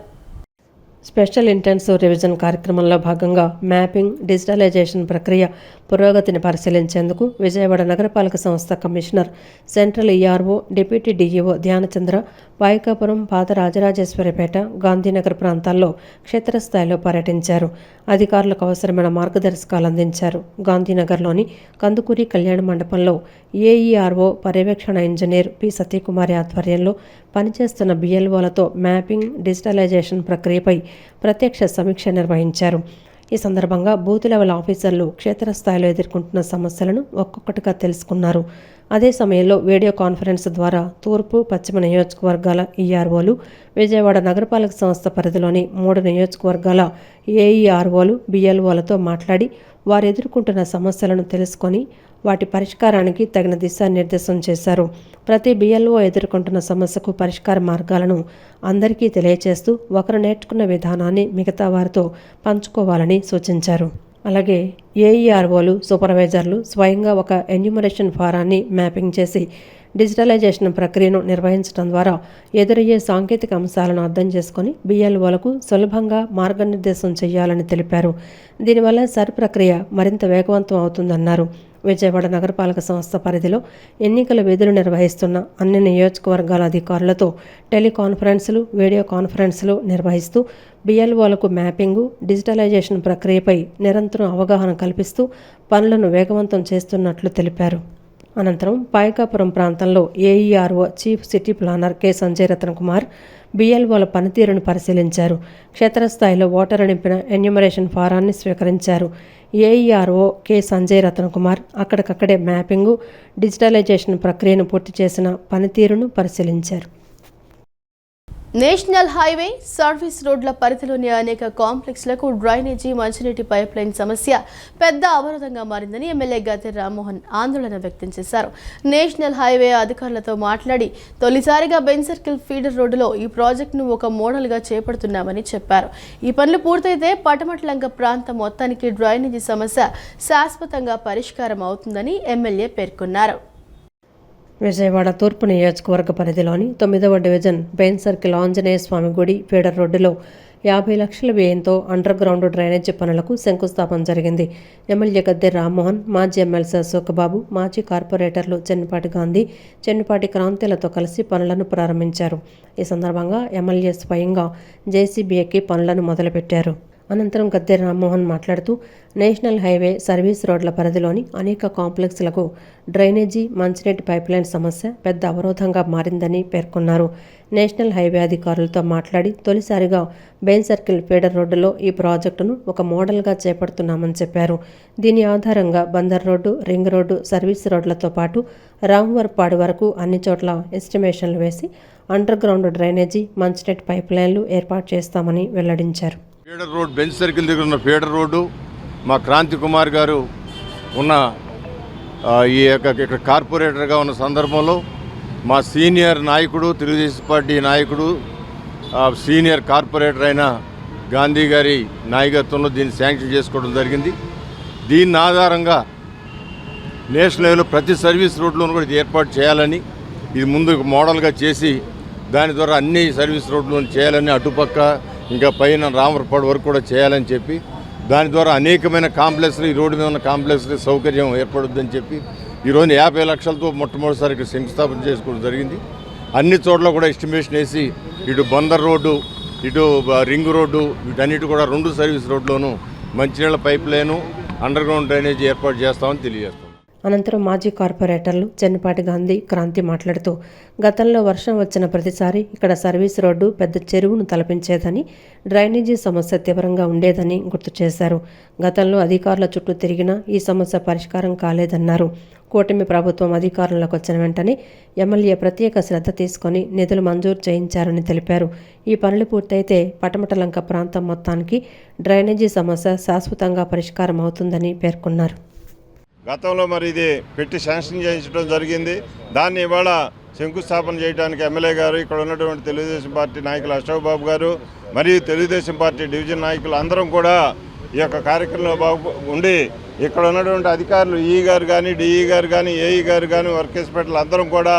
స్పెషల్ ఇంటెన్సివ్ రివిజన్ కార్యక్రమంలో భాగంగా మ్యాపింగ్, డిజిటలైజేషన్ ప్రక్రియ పురోగతిని పరిశీలించేందుకు విజయవాడ నగరపాలక సంస్థ commissioner, central ERO, deputy DEO Dhyanachandra, Payakapuram, పాత రాజరాజేశ్వరిపేట, గాంధీనగర్ ప్రాంతాల్లో క్షేత్రస్థాయిలో పర్యటించారు. అధికారులకు అవసరమైన మార్గదర్శకాలు అందించారు. గాంధీనగర్లోని కందుకూరి కళ్యాణ మండపంలో ఏఈఆర్ఓ పర్యవేక్షణ ఇంజనీర్ పి సతీకుమారి ఆధ్వర్యంలో పనిచేస్తున్న బిఎల్ఓలతో మ్యాపింగ్, డిజిటలైజేషన్ ప్రక్రియపై ప్రత్యక్ష సమీక్ష నిర్వహించారు. ఈ సందర్భంగా బూత్ లెవెల్ ఆఫీసర్లు క్షేత్రస్థాయిలో ఎదుర్కొంటున్న సమస్యలను ఒక్కొక్కటిగా తెలుసుకున్నారు. అదే సమయంలో వీడియో కాన్ఫరెన్స్ ద్వారా తూర్పు, పశ్చిమ నియోజకవర్గాల ఈఆర్ఓలు, విజయవాడ నగరపాలక సంస్థ పరిధిలోని 3 నియోజకవర్గాల ఏఈఆర్ఓలు, బిఎల్ఓలతో మాట్లాడి వారు ఎదుర్కొంటున్న సమస్యలను తెలుసుకొని వాటి పరిష్కారానికి తగిన దిశానిర్దేశం చేశారు. ప్రతి బిఎల్ఓ ఎదుర్కొంటున్న సమస్యకు పరిష్కార మార్గాలను అందరికీ తెలియచేస్తూ ఒకరు నేర్చుకున్న విధానాన్ని మిగతా వారితో పంచుకోవాలని సూచించారు. అలాగే ఏఈఆర్ఓలు, సూపర్వైజర్లు స్వయంగా ఒక ఎన్యూమరేషన్ ఫారాన్ని మ్యాపింగ్ చేసి డిజిటలైజేషన్ ప్రక్రియను నిర్వహించడం ద్వారా ఎదురయ్యే సాంకేతిక అంశాలను అర్థం చేసుకుని బిఎల్ఓలకు సులభంగా మార్గనిర్దేశం చేయాలని తెలిపారు. దీనివల్ల సర్ ప్రక్రియ మరింత వేగవంతం అవుతుందన్నారు. విజయవాడ నగరపాలక సంస్థ పరిధిలో ఎన్నికల విధులు నిర్వహిస్తున్న అన్ని నియోజకవర్గాల అధికారులతో టెలికాన్ఫరెన్సులు, వీడియో కాన్ఫరెన్సులు నిర్వహిస్తూ బిఎల్ఓలకు మ్యాపింగు, డిజిటలైజేషన్ ప్రక్రియపై నిరంతరం అవగాహన కల్పిస్తూ పనులను వేగవంతం చేస్తున్నట్లు తెలిపారు. అనంతరం పాయకాపురం ప్రాంతంలో AERO chief city planner K Sanjay Ratan Kumar బిఎల్ఓల పనితీరును పరిశీలించారు. క్షేత్రస్థాయిలో ఓటరు నింపిన ఎన్యూమరేషన్ ఫారాన్ని స్వీకరించారు. ఏఈఆర్ఓ కె సంజయ్ రతన్ కుమార్ అక్కడికక్కడే మ్యాపింగు, డిజిటలైజేషన్ ప్రక్రియను పూర్తి చేసిన పనితీరును పరిశీలించారు. నేషనల్ హైవే, సర్వీస్ రోడ్ల పరిధిలోని అనేక కాంప్లెక్స్లకు డ్రైనేజీ, మంచినీటి పైప్ లైన్ సమస్య పెద్ద అవరోధంగా మారిందని ఎమ్మెల్యే గద్దె రామ్మోహన్ ఆందోళన వ్యక్తం చేశారు. నేషనల్ హైవే అధికారులతో మాట్లాడి తొలిసారిగా బెంజ్ సర్కిల్ ఫీడర్ రోడ్డులో ఈ ప్రాజెక్టును ఒక మోడల్గా చేపడుతున్నామని చెప్పారు. ఈ పనులు పూర్తయితే పటమట్లంక ప్రాంతం మొత్తానికి డ్రైనేజీ సమస్య శాశ్వతంగా పరిష్కారం అవుతుందని ఎమ్మెల్యే పేర్కొన్నారు. విజయవాడ తూర్పు నియోజకవర్గ పరిధిలోని 9వ డివిజన్ బెంజ్ సర్కిల్ ఆంజనేయ స్వామి గుడి ఫీడర్ రోడ్డులో 50 లక్షల వ్యయంతో అండర్ గ్రౌండ్ డ్రైనేజీ పనులకు శంకుస్థాపన జరిగింది. ఎమ్మెల్యే గద్దె రామ్మోహన్, మాజీ ఎమ్మెల్సీ అశోక్బాబు, మాజీ కార్పొరేటర్లు చెన్నిపాటి గాంధీ, చెన్నిపాటి క్రాంతిలతో కలిసి పనులను ప్రారంభించారు. ఈ సందర్భంగా ఎమ్మెల్యే స్వయంగా జేసీబీ ఎక్కి పనులను మొదలుపెట్టారు. అనంతరం గద్దె రామ్మోహన్ మాట్లాడుతూ నేషనల్ హైవే, సర్వీస్ రోడ్ల పరిధిలోని అనేక కాంప్లెక్స్లకు డ్రైనేజీ, మంచినీటి పైప్లైన్ సమస్య పెద్ద అవరోధంగా మారిందని పేర్కొన్నారు. నేషనల్ హైవే అధికారులతో మాట్లాడి తొలిసారిగా బెంజ్ సర్కిల్ ఫీడర్ రోడ్డులో ఈ ప్రాజెక్టును ఒక మోడల్గా చేపడుతున్నామని చెప్పారు. దీని ఆధారంగా Bandar road, ring road, service రోడ్లతో పాటు రాంవర్పాడు వరకు అన్ని చోట్ల ఎస్టిమేషన్లు వేసి అండర్ గ్రౌండ్ డ్రైనేజీ, మంచినీటి పైప్లైన్లు ఏర్పాటు చేస్తామని వెల్లడించారు. ఫీడర్ రోడ్, బెంజ్ సర్కిల్ దగ్గర ఉన్న ఫీడర్ రోడ్డు మా క్రాంతి కుమార్ గారు ఉన్న ఇక్కడ కార్పొరేటర్గా ఉన్న సందర్భంలో మా సీనియర్ నాయకుడు, తెలుగుదేశం పార్టీ నాయకుడు, సీనియర్ కార్పొరేటర్ అయిన గాంధీ గారి నాయకత్వంలో దీన్ని శాంక్షన్ చేసుకోవడం జరిగింది. దీని ఆధారంగా నేషనల్ లెవెల్లో ప్రతి సర్వీస్ రోడ్లోనూ కూడా ఇది ఏర్పాటు చేయాలని, ఇది ముందు మోడల్గా చేసి దాని ద్వారా అన్ని సర్వీస్ రోడ్లను చేయాలని, అటుపక్క ఇంకా పైన రామర్పాడు వరకు కూడా చేయాలని చెప్పి దాని ద్వారా అనేకమైన కాంప్లెక్స్లు, ఈ రోడ్డు మీద ఉన్న కాంప్లెక్స్కి సౌకర్యం ఏర్పడుద్దని చెప్పి ఈరోజు 50 లక్షలతో మొట్టమొదటిసారి ఇక్కడ శంకుస్థాపన చేసుకోవడం జరిగింది. అన్ని చోట్ల కూడా ఎస్టిమేషన్ వేసి ఇటు బందర్ రోడ్డు, ఇటు రింగ్ రోడ్డు, వీటన్నిటి కూడా 2 సర్వీస్ రోడ్లోనూ మంచినీళ్ళ pipe line, under ground drainage ఏర్పాటు చేస్తామని తెలియజేస్తాం. అనంతరం మాజీ కార్పొరేటర్లు చెన్నిపాటి గాంధీ, క్రాంతి మాట్లాడుతూ గతంలో వర్షం వచ్చిన ప్రతిసారి ఇక్కడ సర్వీస్ రోడ్డు పెద్ద చెరువును తలపించేదని, డ్రైనేజీ సమస్య తీవ్రంగా ఉండేదని గుర్తు చేశారు. గతంలో అధికారుల చుట్టూ తిరిగినా ఈ సమస్య పరిష్కారం కాలేదన్నారు. కూటమి ప్రభుత్వం అధికారంలోకి వచ్చిన వెంటనే ఎమ్మెల్యే ప్రత్యేక శ్రద్ధ తీసుకొని నిధులు మంజూరు చేయించారని తెలిపారు. ఈ పనులు పూర్తయితే పటమటలంక ప్రాంతం మొత్తానికి డ్రైనేజీ సమస్య శాశ్వతంగా పరిష్కారం అవుతుందని పేర్కొన్నారు. గతంలో మరి ఇది పెట్టి శాంక్షన్ చేయించడం జరిగింది. దాన్ని ఇవాళ శంకుస్థాపన చేయడానికి ఎమ్మెల్యే గారు, ఇక్కడ ఉన్నటువంటి తెలుగుదేశం పార్టీ నాయకులు అశోక్బాబు గారు మరియు తెలుగుదేశం పార్టీ డివిజన్ నాయకులు అందరం కూడా ఈ యొక్క కార్యక్రమంలో ఉండి ఇక్కడ ఉన్నటువంటి అధికారులు ఈ గారు కానీ, డిఈ గారు కానీ, ఏఈ గారు కానీ, వర్క్ ఇన్స్పెక్టర్లు అందరం కూడా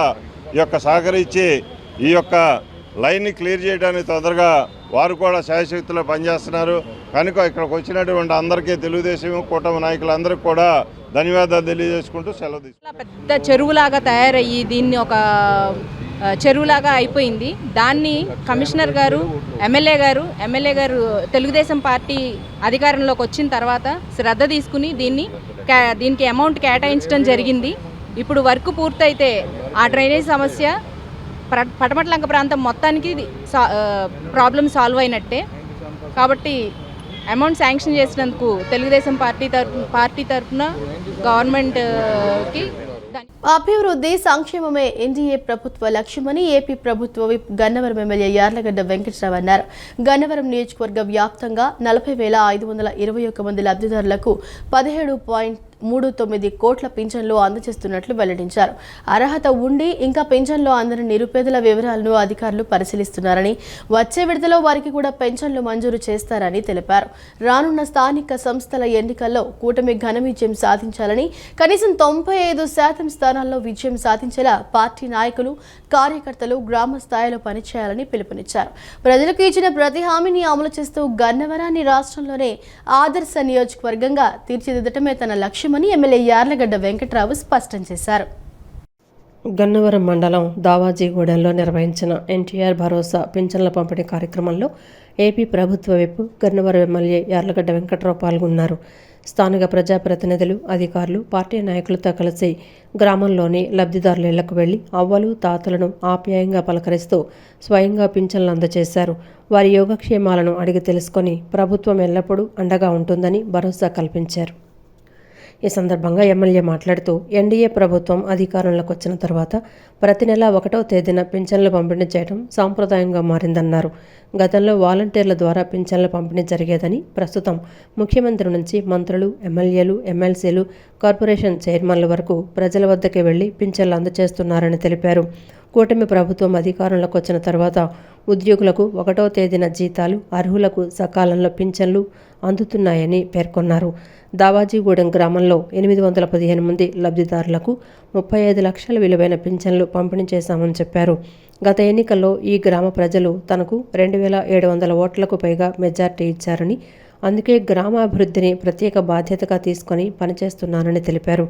ఈ యొక్క సహకరించి ఈ యొక్క లైన్ని క్లియర్ చేయడానికి తొందరగా వారు కూడా శాయశక్తిలో పనిచేస్తున్నారు. కనుక ఇక్కడికి వచ్చినటువంటి అందరికీ తెలుగుదేశం కూటమి నాయకులందరికీ కూడా ధన్యవాదాలు తెలియజేసుకుంటూ సెలవు తీసుకుంటాం. పెద్ద చెరువులాగా తయారయ్యి దీన్ని ఒక చెరువులాగా అయిపోయింది. దాన్ని కమిషనర్ గారు ఎమ్మెల్యే గారు తెలుగుదేశం పార్టీ అధికారంలోకి వచ్చిన తర్వాత శ్రద్ధ తీసుకుని దీనికి అమౌంట్ కేటాయించడం జరిగింది. ఇప్పుడు వర్క్ పూర్తయితే ఆ డ్రైనేజ్ సమస్య పటమట్లంక ప్రాంతం మొత్తానికి ప్రాబ్లం సాల్వ్ అయినట్టే. కాబట్టి అమౌంట్ శాంక్షన్ చేసినందుకు తెలుగుదేశం పార్టీ తరఫున గవర్నమెంట్కి అభివృద్ధి సంక్షేమమే ఎన్డీఏ ప్రభుత్వ లక్ష్యమని ఏపీ ప్రభుత్వ విప్ గన్నవరం ఎమ్మెల్యే యార్లగడ్డ వెంకటరావు అన్నారు. గన్నవరం నియోజకవర్గ వ్యాప్తంగా 40,521 మంది లబ్ధిదారులకు 17.39 కోట్ల పింఛన్లు అందజేస్తున్నట్లు వెల్లడించారు. అర్హత ఉండి ఇంకా పింఛన్లు అందని నిరుపేదల వివరాలను అధికారులు పరిశీలిస్తున్నారని, వచ్చే విడతలో వారికి కూడా పెన్షన్లు మంజూరు చేస్తారని తెలిపారు. రానున్న స్థానిక సంస్థల ఎన్నికల్లో కూటమి ఘన విజయం సాధించాలని, కనీసం 95% స్థానాల్లో విజయం సాధించేలా పార్టీ నాయకులు, కార్యకర్తలు గ్రామ స్థాయిలో పనిచేయాలని పిలుపునిచ్చారు. ప్రజలకు ఇచ్చిన ప్రతి హామీని అమలు చేస్తూ గన్నవరాన్ని రాష్ట్రంలోనే ఆదర్శ నియోజకవర్గంగా తీర్చిదిద్దటమే తన లక్ష్యం అని ఎమ్మెల్యే యార్లగడ్డ వెంకటరావు స్పష్టం చేశారు. గన్నవరం మండలం దావాజీగూడెంలో నిర్వహించిన ఎన్టీఆర్ భరోసా పింఛన్ల పంపిణీ కార్యక్రమంలో ఏపీ ప్రభుత్వ విప్ గన్నవరం ఎమ్మెల్యే యార్లగడ్డ వెంకటరావు పాల్గొన్నారు. స్థానిక ప్రజాప్రతినిధులు, అధికారులు, పార్టీ నాయకులతో కలిసి గ్రామంలోని లబ్ధిదారుల ఇళ్లకు వెళ్లి అవ్వలు, తాతలను ఆప్యాయంగా పలకరిస్తూ స్వయంగా పింఛన్లు అందజేశారు. వారి యోగక్షేమాలను అడిగి తెలుసుకొని ప్రభుత్వం ఎల్లప్పుడూ అండగా ఉంటుందని భరోసా కల్పించారు. ఈ సందర్భంగా ఎమ్మెల్యే మాట్లాడుతూ ఎన్డీఏ ప్రభుత్వం అధికారంలోకి వచ్చిన తర్వాత ప్రతి నెల 1వ తేదీన పింఛన్లు పంపిణీ చేయడం సాంప్రదాయంగా మారిందన్నారు. గతంలో వాలంటీర్ల ద్వారా పింఛన్ల పంపిణీ జరిగేదని, ప్రస్తుతం ముఖ్యమంత్రి నుంచి మంత్రులు, ఎమ్మెల్యేలు, ఎమ్మెల్సీలు, కార్పొరేషన్ చైర్మన్ల వరకు ప్రజల వద్దకే వెళ్లి పింఛన్లు అందజేస్తున్నారని తెలిపారు. కూటమి ప్రభుత్వం అధికారంలోకి వచ్చిన తర్వాత ఉద్యోగులకు 1వ తేదీన జీతాలు, అర్హులకు సకాలంలో పింఛన్లు అందుతున్నాయని పేర్కొన్నారు. దావాజీగూడెం గ్రామంలో 815 మంది లబ్ధిదారులకు 35 లక్షల విలువైన పింఛన్లు పంపిణీ చేశామని చెప్పారు. గత ఎన్నికల్లో ఈ గ్రామ ప్రజలు తనకు 2,700 ఓట్లకు పైగా మెజార్టీ ఇచ్చారని, అందుకే గ్రామాభివృద్ధిని ప్రత్యేక బాధ్యతగా తీసుకొని పనిచేస్తున్నానని తెలిపారు.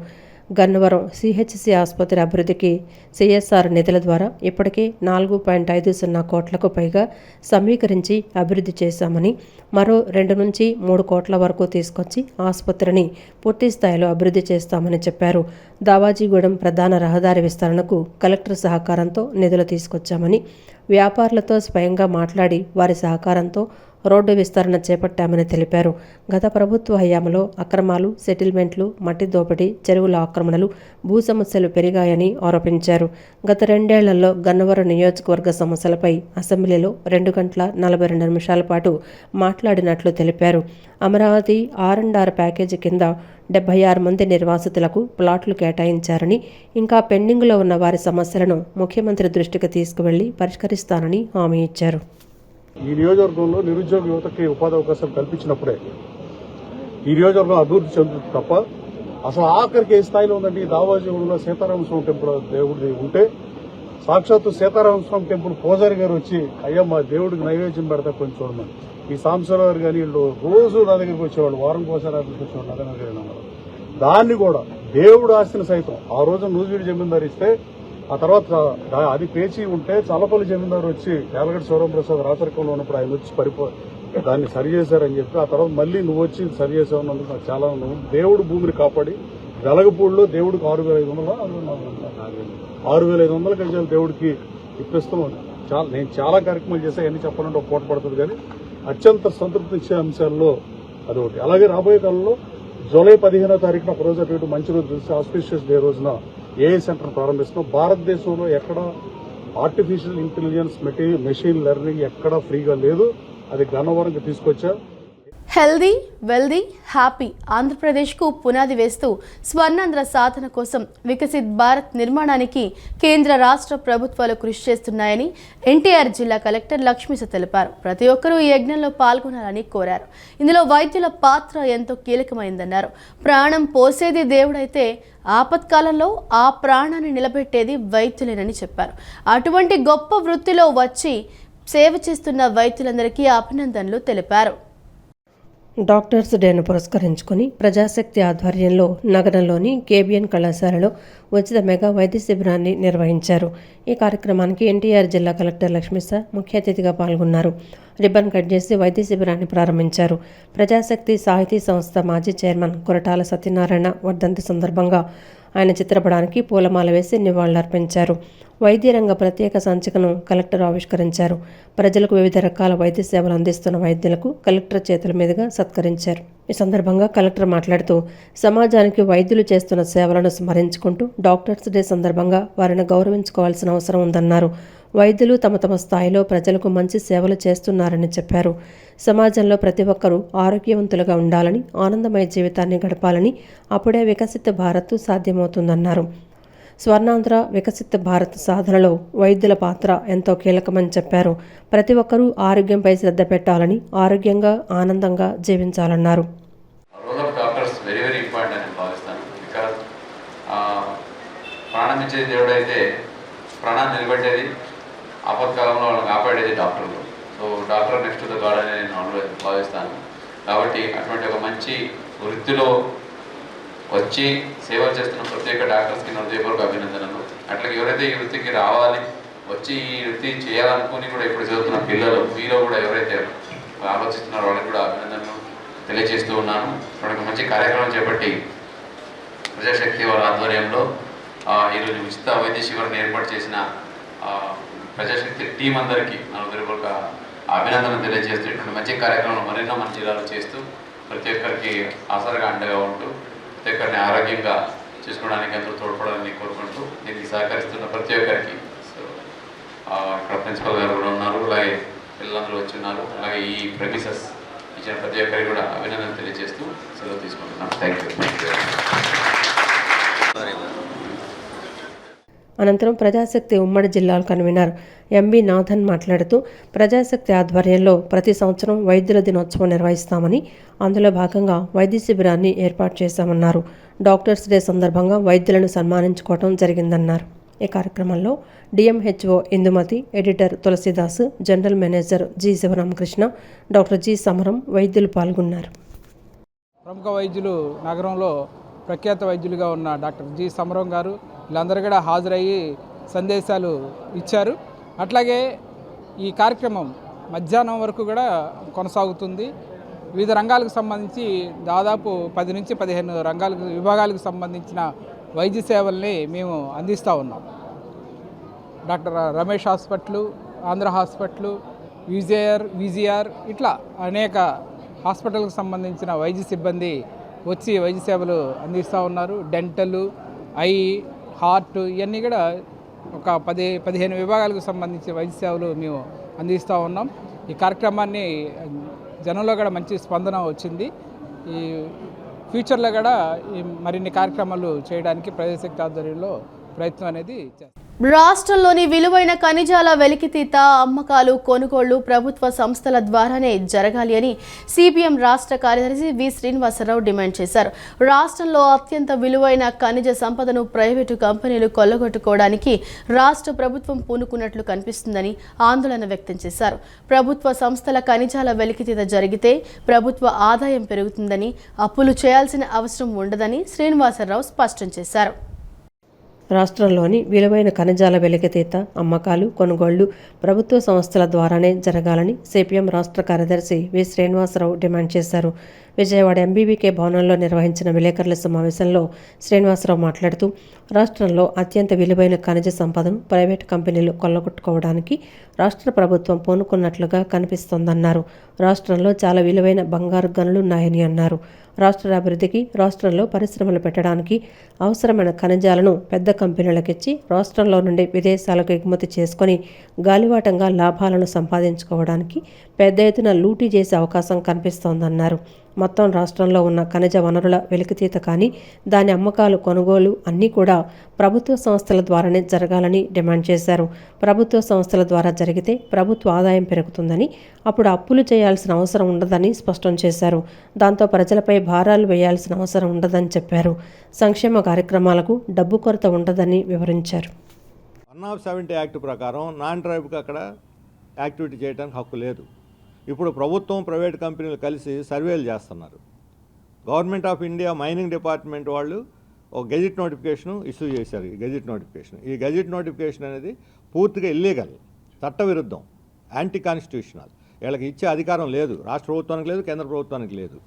గన్నవరం సిహెచ్సి ఆసుపత్రి అభివృద్ధికి సిఎస్ఆర్ నిధుల ద్వారా ఇప్పటికే 4.50 కోట్లకు పైగా సమీకరించి అభివృద్ధి చేశామని, మరో 2 నుంచి 3 కోట్ల వరకు తీసుకొచ్చి ఆసుపత్రిని పూర్తి స్థాయిలో అభివృద్ధి చేస్తామని చెప్పారు. దావాజీగూడెం ప్రధాన రహదారి విస్తరణకు కలెక్టర్ సహకారంతో నిధులు తీసుకొచ్చామని, వ్యాపారులతో స్వయంగా మాట్లాడి వారి సహకారంతో రోడ్డు విస్తరణ చేపట్టామని తెలిపారు. గత ప్రభుత్వ హయాంలో అక్రమాలు, సెటిల్మెంట్లు, మట్టి దోపిడీ, చెరువుల ఆక్రమణలు, భూ సమస్యలు పెరిగాయని ఆరోపించారు. గత 2 ఏళ్లలో గన్నవరం నియోజకవర్గ సమస్యలపై అసెంబ్లీలో 2 గంటల 42 నిమిషాల పాటు మాట్లాడినట్లు తెలిపారు. అమరావతి R&R ప్యాకేజీ కింద 76 మంది నిర్వాసితులకు ప్లాట్లు కేటాయించారని, ఇంకా పెండింగ్లో ఉన్న వారి సమస్యలను ముఖ్యమంత్రి దృష్టికి తీసుకువెళ్లి పరిష్కరిస్తానని హామీ ఇచ్చారు. ఈ నియోజకవర్గంలో నిరుద్యోగ యువతకి ఉపాధి అవకాశాలు కల్పించినప్పుడే ఈ నియోజకవర్గం అభివృద్ధి చెందుతుంది తప్ప అసలు ఆఖరికి ఏ స్థాయిలో ఉందండి. దావాజీగూడెంలో సీతారామస్వామి టెంపుల్ దేవుడి ఉంటే సాక్షాత్తు సీతారామస్వామి టెంపుల్ పూజారి గారు వచ్చి అయ్యా మా దేవుడికి నైవేద్యం పెడతా కొంచెం చూడమని, ఈ సాంబశివరావు గారు కానీ వీళ్ళు రోజు నా దగ్గరికి వచ్చేవాళ్ళు, వారం కోసారి దగ్గరికి వచ్చేవాళ్ళు నా దగ్గర. దాన్ని కూడా దేవుడు ఆస్తిని సైతం ఆ రోజు నూజివీడు జమీందారు ఇస్తే ఆ తర్వాత అది పేచి ఉంటే చల్లపల్లి జమీందారు వచ్చి యాలగడ్డ శివరామప్రసాద్ రాచరికంలో ఉన్నప్పుడు ఆయన వచ్చి దాన్ని సరి చేశారని చెప్పి ఆ తర్వాత మళ్ళీ నువ్వు వచ్చి సరి చేసావున్నందుకు నాకు చాలా దేవుడు భూమిని కాపాడి వెలగపూడిలో దేవుడికి 6,500 గజాలు దేవుడికి ఇప్పిస్తున్నాను. నేను చాలా కార్యక్రమాలు చేశా, ఎన్ని చెప్పాలంటే ఒక పూట పడుతుంది, కానీ అత్యంత సంతృప్తి ఇచ్చే అంశాల్లో అదొకటి. అలాగే రాబోయే కాలంలో జూలై 15వ తారీఖున ఒక రోజు అటు మంచి రోజు చూసి ఆస్పిషియస్ డే రోజున ఏఐ సెంటర్ ప్రారంభిస్తున్నాం. భారతదేశంలో ఎక్కడ ఆర్టిఫిషియల్ ఇంటెలిజెన్స్ మెషిన్ లెర్నింగ్ ఎక్కడ ఫ్రీగా లేదు, అది గన్నవరంకి తీసుకొచ్చా. హెల్దీ, వెల్దీ, హ్యాపీ ఆంధ్రప్రదేశ్కు పునాది వేస్తూ స్వర్ణాంధ్ర సాధన కోసం వికసిత్ భారత్ నిర్మాణానికి కేంద్ర రాష్ట్ర ప్రభుత్వాలు కృషి చేస్తున్నాయని ఎన్టీఆర్ జిల్లా కలెక్టర్ లక్ష్మీస తెలిపారు. ప్రతి ఒక్కరూ ఈ యజ్ఞంలో పాల్గొనాలని కోరారు. ఇందులో వైద్యుల పాత్ర ఎంతో కీలకమైందన్నారు. ప్రాణం పోసేది దేవుడైతే ఆపత్కాలంలో ఆ ప్రాణాన్ని నిలబెట్టేది వైద్యులేనని చెప్పారు. అటువంటి గొప్ప వృత్తిలో వచ్చి సేవ చేస్తున్న వైద్యులందరికీ అభినందనలు తెలిపారు. డాక్టర్స్ డేను పురస్కరించుకుని ప్రజాశక్తి ఆధ్వర్యంలో నగరంలోని కేబిఎన్ కళాశాలలో ఉచిత మెగా వైద్య శిబిరాన్ని నిర్వహించారు. ఈ కార్యక్రమానికి ఎన్టీఆర్ జిల్లా కలెక్టర్ లక్ష్మీసా ముఖ్య అతిథిగా పాల్గొన్నారు. రిబ్బన్ కట్ చేసి వైద్య శిబిరాన్ని ప్రారంభించారు. ప్రజాశక్తి సాహితీ సంస్థ మాజీ చైర్మన్ కొరటాల సత్యనారాయణ వర్ధంతి సందర్భంగా ఆయన చిత్రపటానికి పూలమాల వేసి నివాళులర్పించారు. వైద్య రంగ ప్రత్యేక సంచికను కలెక్టర్ ఆవిష్కరించారు. ప్రజలకు వివిధ రకాల వైద్య సేవలు అందిస్తున్న వైద్యులకు కలెక్టర్ చేతుల మీదుగా సత్కరించారు. ఈ సందర్భంగా కలెక్టర్ మాట్లాడుతూ సమాజానికి వైద్యులు చేస్తున్న సేవలను స్మరించుకుంటూ డాక్టర్స్ డే సందర్భంగా వారిని గౌరవించుకోవాల్సిన అవసరం ఉందన్నారు. వైద్యులు తమ తమ స్థాయిలో ప్రజలకు మంచి సేవలు చేస్తున్నారని చెప్పారు. సమాజంలో ప్రతి ఒక్కరూ ఆరోగ్యవంతులుగా ఉండాలని, ఆనందమయ జీవితాన్ని గడపాలని, అప్పుడే వికసిత భారత్ సాధ్యమవుతుందన్నారు. స్వర్ణాంధ్ర వికసిత భారత్ సాధనలో వైద్యుల పాత్ర ఎంతో కీలకమని చెప్పారు. ప్రతి ఒక్కరూ ఆరోగ్యంపై శ్రద్ధ పెట్టాలని, ఆరోగ్యంగా ఆనందంగా జీవించాలన్నారు. ప్రాణమిచ్చేది దేవుడైతే ప్రాణాన్ని నిలబెట్టేది, ఆపత్కాలంలో వాళ్ళని కాపాడేది డాక్టర్లు. So doctor next the God అని నేను భావిస్తాను. కాబట్టి అటువంటి ఒక మంచి వృత్తిలో వచ్చి సేవలు చేస్తున్న ప్రత్యేక డాక్టర్స్కి నా హృదయపూర్వక అభినందనలు. అట్లాగే ఎవరైతే ఈ వృత్తికి రావాలి, వచ్చి ఈ వృత్తి చేయాలనుకుని కూడా ఇప్పుడు చదువుతున్న పిల్లలు మీలో కూడా ఎవరైతే ఆలోచిస్తున్నారో వాళ్ళకి కూడా అభినందనలు తెలియజేస్తూ ఉన్నాను. ఒక మంచి కార్యక్రమం చేపట్టి ప్రజాశక్తి వారి ఆధ్వర్యంలో ఈరోజు ఉచిత వైద్య శిబిరాన్ని ఏర్పాటు చేసిన ప్రజాశక్తి టీం అందరికీ నా హృదయపూర్వక అభినందనలు తెలియజేస్తూ ఇటువంటి మంచి కార్యక్రమాలు మరెన్నో మన జిల్లాలో చేస్తూ ప్రతి ఒక్కరికి ఆసరగా అండగా ఉంటూ ప్రతి ఒక్కరిని ఆరోగ్యంగా చూసుకోవడానికి అందరూ తోడ్పడాలని కోరుకుంటూ దీనికి సహకరిస్తున్న ప్రతి ఒక్కరికి, సో ఇక్కడ ప్రిన్సిపల్ గారు కూడా ఉన్నారు, అలాగే పిల్లలందరూ వచ్చి ఉన్నారు, అలాగే ఈ ప్రెమిసెస్ ఇచ్చిన ప్రతి ఒక్కరికి కూడా అభినందనలు తెలియజేస్తూ సెలవు తీసుకుంటున్నాను. Thank you. అనంతరం ప్రజాశక్తి ఉమ్మడి జిల్లా కన్వీనర్ ఎంబి నాథన్ మాట్లాడుతూ ప్రజాశక్తి ఆధ్వర్యంలో ప్రతి సంవత్సరం వైద్యుల దినోత్సవం నిర్వహిస్తామని, అందులో భాగంగా వైద్య శిబిరాన్ని ఏర్పాటు చేశామన్నారు. డాక్టర్స్ డే సందర్భంగా వైద్యులను సన్మానించుకోవడం జరిగిందన్నారు. ఈ కార్యక్రమంలో DMHO Indumathi, editor Tulasidasu, general manager G Sivaramakrishna, doctor G Samaram వైద్యులు పాల్గొన్నారు. ప్రముఖ వైద్యులు నగరంలో ప్రఖ్యాత వైద్యులుగా ఉన్న డాక్టర్ జి సమరం గారు వీళ్ళందరూ కూడా హాజరయ్యి సందేశాలు ఇచ్చారు. అట్లాగే ఈ కార్యక్రమం మధ్యాహ్నం వరకు కూడా కొనసాగుతుంది. వివిధ రంగాలకు సంబంధించి దాదాపు 10 నుంచి 15 విభాగాలకు సంబంధించిన వైద్య సేవల్ని మేము అందిస్తూ ఉన్నాం. Doctor Ramesh hospital, Andhra hospital, VGR ఇట్లా అనేక హాస్పిటల్కి సంబంధించిన వైద్య సిబ్బంది వచ్చి వైద్య సేవలు అందిస్తూ ఉన్నారు. డెంటల్, ఐ, హార్ట్ ఇవన్నీ కూడా ఒక 10-15 విభాగాలకు సంబంధించిన వైద్య సేవలు మేము అందిస్తూ ఉన్నాం. ఈ కార్యక్రమాన్ని జనంలో కూడా మంచి స్పందన వచ్చింది. ఈ ఫ్యూచర్లో కూడా మరిన్ని కార్యక్రమాలు చేయడానికి ప్రజాశక్తి ఆధ్వర్యంలో ప్రయత్నం అనేది చేస్తాం. రాష్ట్రంలోని విలువైన ఖనిజాల వెలికితీత, అమ్మకాలు, కొనుగోళ్లు ప్రభుత్వ సంస్థల ద్వారానే జరగాలి అని సిపిఎం రాష్ట్ర కార్యదర్శి వి శ్రీనివాసరావు డిమాండ్ చేశారు. రాష్ట్రంలో అత్యంత విలువైన ఖనిజ సంపదను ప్రైవేటు కంపెనీలు కొల్లగొట్టుకోవడానికి రాష్ట్ర ప్రభుత్వం పూనుకున్నట్లు కనిపిస్తుందని ఆందోళన వ్యక్తం చేశారు. ప్రభుత్వ సంస్థల ఖనిజాల వెలికితీత జరిగితే ప్రభుత్వ ఆదాయం పెరుగుతుందని, అప్పులు చేయాల్సిన అవసరం ఉండదని శ్రీనివాసరావు స్పష్టం చేశారు. రాష్ట్రంలోని విలువైన ఖనిజాల వెలికితీత, అమ్మకాలు, కొనుగోళ్లు ప్రభుత్వ సంస్థల ద్వారానే జరగాలని సిపిఎం రాష్ట్ర కార్యదర్శి వి శ్రీనివాసరావు డిమాండ్ చేశారు. విజయవాడ ఎంబీవీకే భవనంలో నిర్వహించిన విలేకరుల సమావేశంలో శ్రీనివాసరావు మాట్లాడుతూ రాష్ట్రంలో అత్యంత విలువైన ఖనిజ సంపదను ప్రైవేటు కంపెనీలు కొల్లగొట్టుకోవడానికి రాష్ట్ర ప్రభుత్వం పూనుకున్నట్లుగా కనిపిస్తోందన్నారు. రాష్ట్రంలో చాలా విలువైన బంగారు గనులున్నాయని అన్నారు. రాష్ట్ర అభివృద్ధికి, రాష్ట్రంలో పరిశ్రమలు పెట్టడానికి అవసరమైన ఖనిజాలను పెద్ద కంపెనీలకిచ్చి రాష్ట్రంలో నుండి విదేశాలకు ఎగుమతి చేసుకుని గాలివాటంగా లాభాలను సంపాదించుకోవడానికి పెద్ద ఎత్తున లూటీ చేసే అవకాశం కనిపిస్తోందన్నారు. మొత్తం రాష్ట్రంలో ఉన్న ఖనిజ వనరుల వెలికితీత కానీ, దాని అమ్మకాలు, కొనుగోలు అన్నీ కూడా ప్రభుత్వ సంస్థల ద్వారానే జరగాలని డిమాండ్ చేశారు. ప్రభుత్వ సంస్థల ద్వారా జరిగితే ప్రభుత్వ ఆదాయం పెరుగుతుందని, అప్పుడు అప్పులు చేయాల్సిన అవసరం ఉండదని స్పష్టం చేశారు. దాంతో ప్రజలపై భారాలు వేయాల్సిన అవసరం ఉండదని చెప్పారు. సంక్షేమ కార్యక్రమాలకు డబ్బు కొరత ఉండదని వివరించారు. 170 యాక్ట్ ప్రకారం నాన్ ట్రైబ్కి అక్కడ యాక్టివిటీ చేయడానికి హక్కు లేదు. ఇప్పుడు ప్రభుత్వం ప్రైవేట్ కంపెనీలు కలిసి సర్వేలు చేస్తున్నారు. Government of India mining department వాళ్ళు ఒక గెజిట్ నోటిఫికేషన్ ఇష్యూ చేశారు. ఈ గెజిట్ నోటిఫికేషన్ అనేది పూర్తిగా ఇల్లీగల్, చట్టవిరుద్ధం, యాంటీ కాన్స్టిట్యూషనల్. వీళ్ళకి ఇచ్చే అధికారం లేదు, రాష్ట్ర ప్రభుత్వానికి లేదు, కేంద్ర ప్రభుత్వానికి లేదు.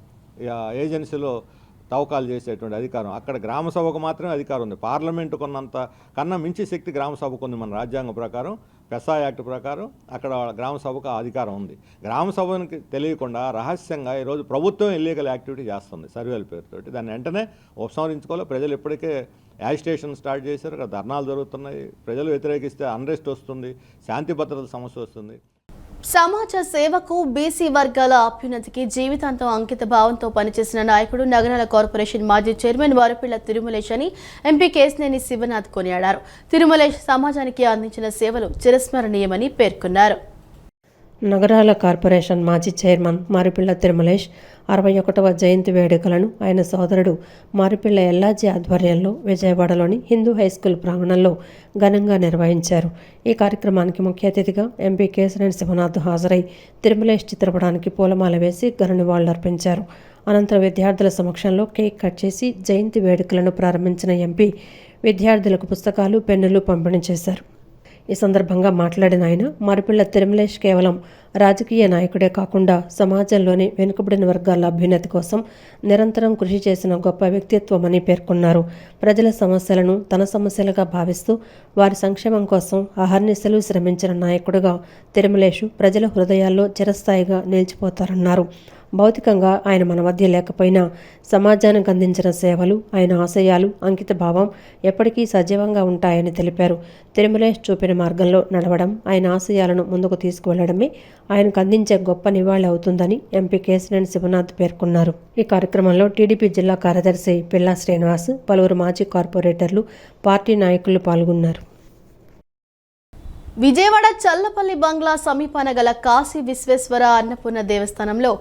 ఏజెన్సీలో తవ్వకాలు చేసేటువంటి అధికారం అక్కడ గ్రామ సభకు మాత్రమే అధికారం ఉంది. పార్లమెంటు కొన్నంత కన్నా మించి శక్తి గ్రామ సభకు ఉంది. మన రాజ్యాంగం ప్రకారం, పెసా యాక్ట్ ప్రకారం అక్కడ గ్రామ సభకు అధికారం ఉంది. గ్రామ సభకి తెలియకుండా రహస్యంగా ఈరోజు ప్రభుత్వం ఇల్లీగల్ యాక్టివిటీ చేస్తుంది సర్వేల పేరుతోటి. దాన్ని వెంటనే ఉపసంహరించుకోవాలి. ప్రజలు ఇప్పటికే యాజిటేషన్ స్టార్ట్ చేశారు, అక్కడ ధర్నాలు జరుగుతున్నాయి. ప్రజలు వ్యతిరేకిస్తే అన్రెస్ట్ వస్తుంది, శాంతి భద్రతల సమస్య వస్తుంది. సమాజ సేవకు, బీసీ వర్గాల అభ్యున్నతికి జీవితాంతం అంకిత భావంతో పనిచేసిన నాయకుడు నగరాల కార్పొరేషన్ మాజీ చైర్మన్ వారపిళ్ల తిరుమలేష్ అని ఎంపీ కేశినేని శివనాథ్ కొనియాడారు. తిరుమలేష్ సమాజానికి అందించిన సేవలు చిరస్మరణీయమని పేర్కొన్నారు. నగరాల కార్పొరేషన్ మాజీ చైర్మన్ మారిపిళ్ల తిరుమలేష్ 61వ జయంతి వేడుకలను ఆయన సోదరుడు మారిపిళ్ల ఎల్లాజీ ఆధ్వర్యంలో విజయవాడలోని హిందూ హైస్కూల్ ప్రాంగణంలో ఘనంగా నిర్వహించారు. ఈ కార్యక్రమానికి ముఖ్య అతిథిగా ఎంపీ కేశినేని శివనాథ్ హాజరై తిరుమలేష్ చిత్రపటానికి పూలమాల వేసి ఘన నివాళులర్పించారు. అనంతరం విద్యార్థుల సమక్షంలో కేక్ కట్ చేసి జయంతి వేడుకలను ప్రారంభించిన ఎంపీ విద్యార్థులకు పుస్తకాలు, పెన్నులు పంపిణీ చేశారు. ఈ సందర్భంగా మాట్లాడిన ఆయన మారిపిళ్ల తిరుమలేష్ కేవలం రాజకీయ నాయకుడే కాకుండా సమాజంలోని వెనుకబడిన వర్గాల అభ్యున్నతి కోసం నిరంతరం కృషి చేసిన గొప్ప వ్యక్తిత్వమని పేర్కొన్నారు. ప్రజల సమస్యలను తన సమస్యలుగా భావిస్తూ వారి సంక్షేమం కోసం అహర్నిశలు శ్రమించిన నాయకుడిగా తిరుమలేష్ ప్రజల హృదయాల్లో చిరస్థాయిగా నిలిచిపోతారన్నారు. భౌతికంగా ఆయన మన మధ్య లేకపోయినా సమాజానికి అందించిన సేవలు, ఆయన ఆశయాలు, అంకిత భావం ఎప్పటికీ సజీవంగా ఉంటాయని తెలిపారు. తిరుమలేష్ చూపిన మార్గంలో నడవడం, ఆయన ఆశయాలను ముందుకు తీసుకువెళ్లడమే ఆయనకు అందించే గొప్ప నివాళి అవుతుందని ఎంపీ కేశినేని శివనాథ్ పేర్కొన్నారు. ఈ కార్యక్రమంలో టీడీపీ జిల్లా కార్యదర్శి పిల్లా శ్రీనివాస్, పలువురు మాజీ కార్పొరేటర్లు, పార్టీ నాయకులు పాల్గొన్నారు. విజయవాడ చల్లపల్లి బంగ్లా సమీపాన గల కాశీ విశ్వేశ్వర అన్నపూర్ణ దేవస్థానంలో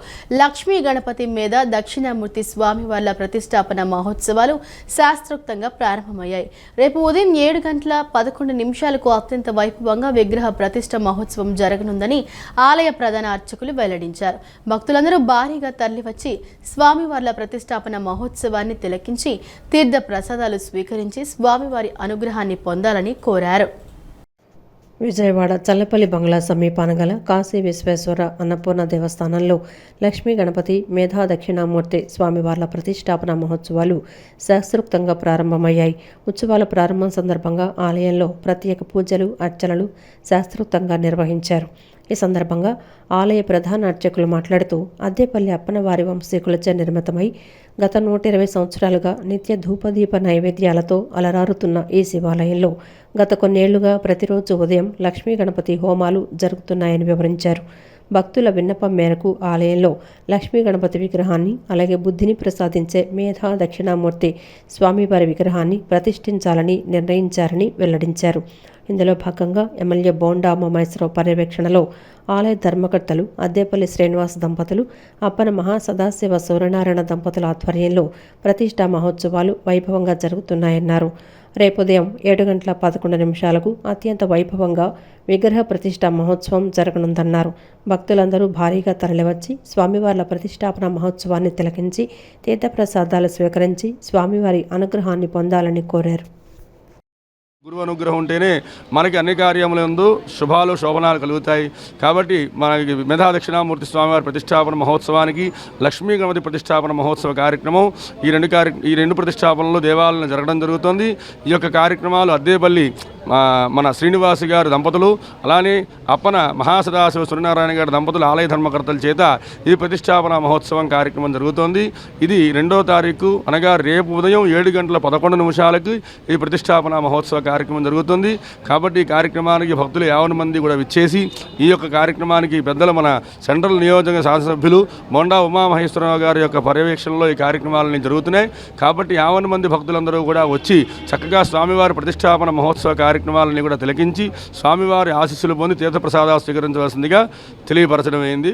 లక్ష్మీ గణపతి మీద దక్షిణామూర్తి స్వామివార్ల ప్రతిష్టాపన మహోత్సవాలు శాస్త్రోక్తంగా ప్రారంభమయ్యాయి. రేపు ఉదయం 7:11 అత్యంత వైభవంగా విగ్రహ ప్రతిష్ట మహోత్సవం జరగనుందని ఆలయ ప్రధాన అర్చకులు వెల్లడించారు. భక్తులందరూ భారీగా తరలివచ్చి స్వామివార్ల ప్రతిష్టాపన మహోత్సవాన్ని తిలకించి తీర్థ ప్రసాదాలు స్వీకరించి స్వామివారి అనుగ్రహాన్ని పొందాలని కోరారు. విజయవాడ చల్లపల్లి బంగ్లా సమీపాన గల కాశీ విశ్వేశ్వర అన్నపూర్ణ దేవస్థానంలో లక్ష్మీ గణపతి మేధా దక్షిణామూర్తి స్వామివార్ల ప్రతిష్టాపన మహోత్సవాలు శాస్త్రోక్తంగా ప్రారంభమయ్యాయి. ఉత్సవాల ప్రారంభం సందర్భంగా ఆలయంలో ప్రత్యేక పూజలు, అర్చనలు శాస్త్రోక్తంగా నిర్వహించారు. ఈ సందర్భంగా ఆలయ ప్రధాన అర్చకులు మాట్లాడుతూ అద్దేపల్లి అప్పనవారి వంశీకులచే నిర్మితమై గత 120 సంవత్సరాలుగా నిత్య ధూపదీప నైవేద్యాలతో అలరారుతున్న ఈ శివాలయంలో గత కొన్నేళ్లుగా ప్రతిరోజు ఉదయం లక్ష్మీ గణపతి హోమాలు జరుగుతున్నాయని వివరించారు. భక్తుల విన్నపం మేరకు ఆలయంలో లక్ష్మీ గణపతి విగ్రహాన్ని, అలాగే బుద్ధిని ప్రసాదించే మేధా దక్షిణామూర్తి స్వామివారి విగ్రహాన్ని ప్రతిష్ఠించాలని నిర్ణయించారని వెల్లడించారు. ఇందులో భాగంగా ఎమ్మెల్యే బోండా ఉమామహేశ్వరరావు పర్యవేక్షణలో ఆలయ ధర్మకర్తలు అద్దేపల్లి శ్రీనివాస్ దంపతులు, అప్పన మహాసదాశివ సూర్యనారాయణ దంపతుల ఆధ్వర్యంలో ప్రతిష్టా మహోత్సవాలు వైభవంగా జరుగుతున్నాయన్నారు. రేపు ఉదయం 7:11 అత్యంత వైభవంగా విగ్రహ ప్రతిష్టా మహోత్సవం జరగనుందన్నారు. భక్తులందరూ భారీగా తరలివచ్చి స్వామివార్ల ప్రతిష్టాపన మహోత్సవాన్ని తిలకించి తీర్థప్రసాదాలు స్వీకరించి స్వామివారి అనుగ్రహాన్ని పొందాలని కోరారు. గురువు అనుగ్రహం ఉంటేనే మనకి అన్ని కార్యములందు శుభాలు, శోభనాలు కలుగుతాయి. కాబట్టి మనకి మేధా దక్షిణామూర్తి స్వామివారి ప్రతిష్టాపన మహోత్సవానికి, లక్ష్మీ గణపతి ప్రతిష్టాపన మహోత్సవ కార్యక్రమం ఈ రెండు ప్రతిష్టాపనలు దేవాలయంలో జరగడం జరుగుతుంది. ఈ యొక్క కార్యక్రమాలు అద్దేపల్లి మన శ్రీనివాస్ గారి దంపతులు, అలానే అప్పన మహాసదాశివ సూర్యనారాయణ గారి దంపతులు ఆలయ ధర్మకర్తల చేత ఈ ప్రతిష్టాపన మహోత్సవం కార్యక్రమం జరుగుతోంది. ఇది 2వ తారీఖు అనగా రేపు ఉదయం 7:11 ఈ ప్రతిష్టాపన మహోత్సవ కార్యక్రమం జరుగుతుంది. కాబట్టి ఈ కార్యక్రమానికి భక్తులు 50 మంది కూడా విచ్చేసి ఈ యొక్క కార్యక్రమానికి పెద్దలు మన సెంట్రల్ నియోజక శాసనసభ్యులు బోండా ఉమామహేశ్వరరావు గారి యొక్క పర్యవేక్షణలో ఈ కార్యక్రమాలన్నీ జరుగుతున్నాయి. కాబట్టి 50 మంది భక్తులందరూ కూడా వచ్చి చక్కగా స్వామివారి ప్రతిష్టాపన మహోత్సవ కార్యక్రమాలని కూడా తిలకించి స్వామివారి ఆశీస్సులు పొంది తీర్థప్రసాదాలు స్వీకరించవలసిందిగా తెలియపరచడం అయింది.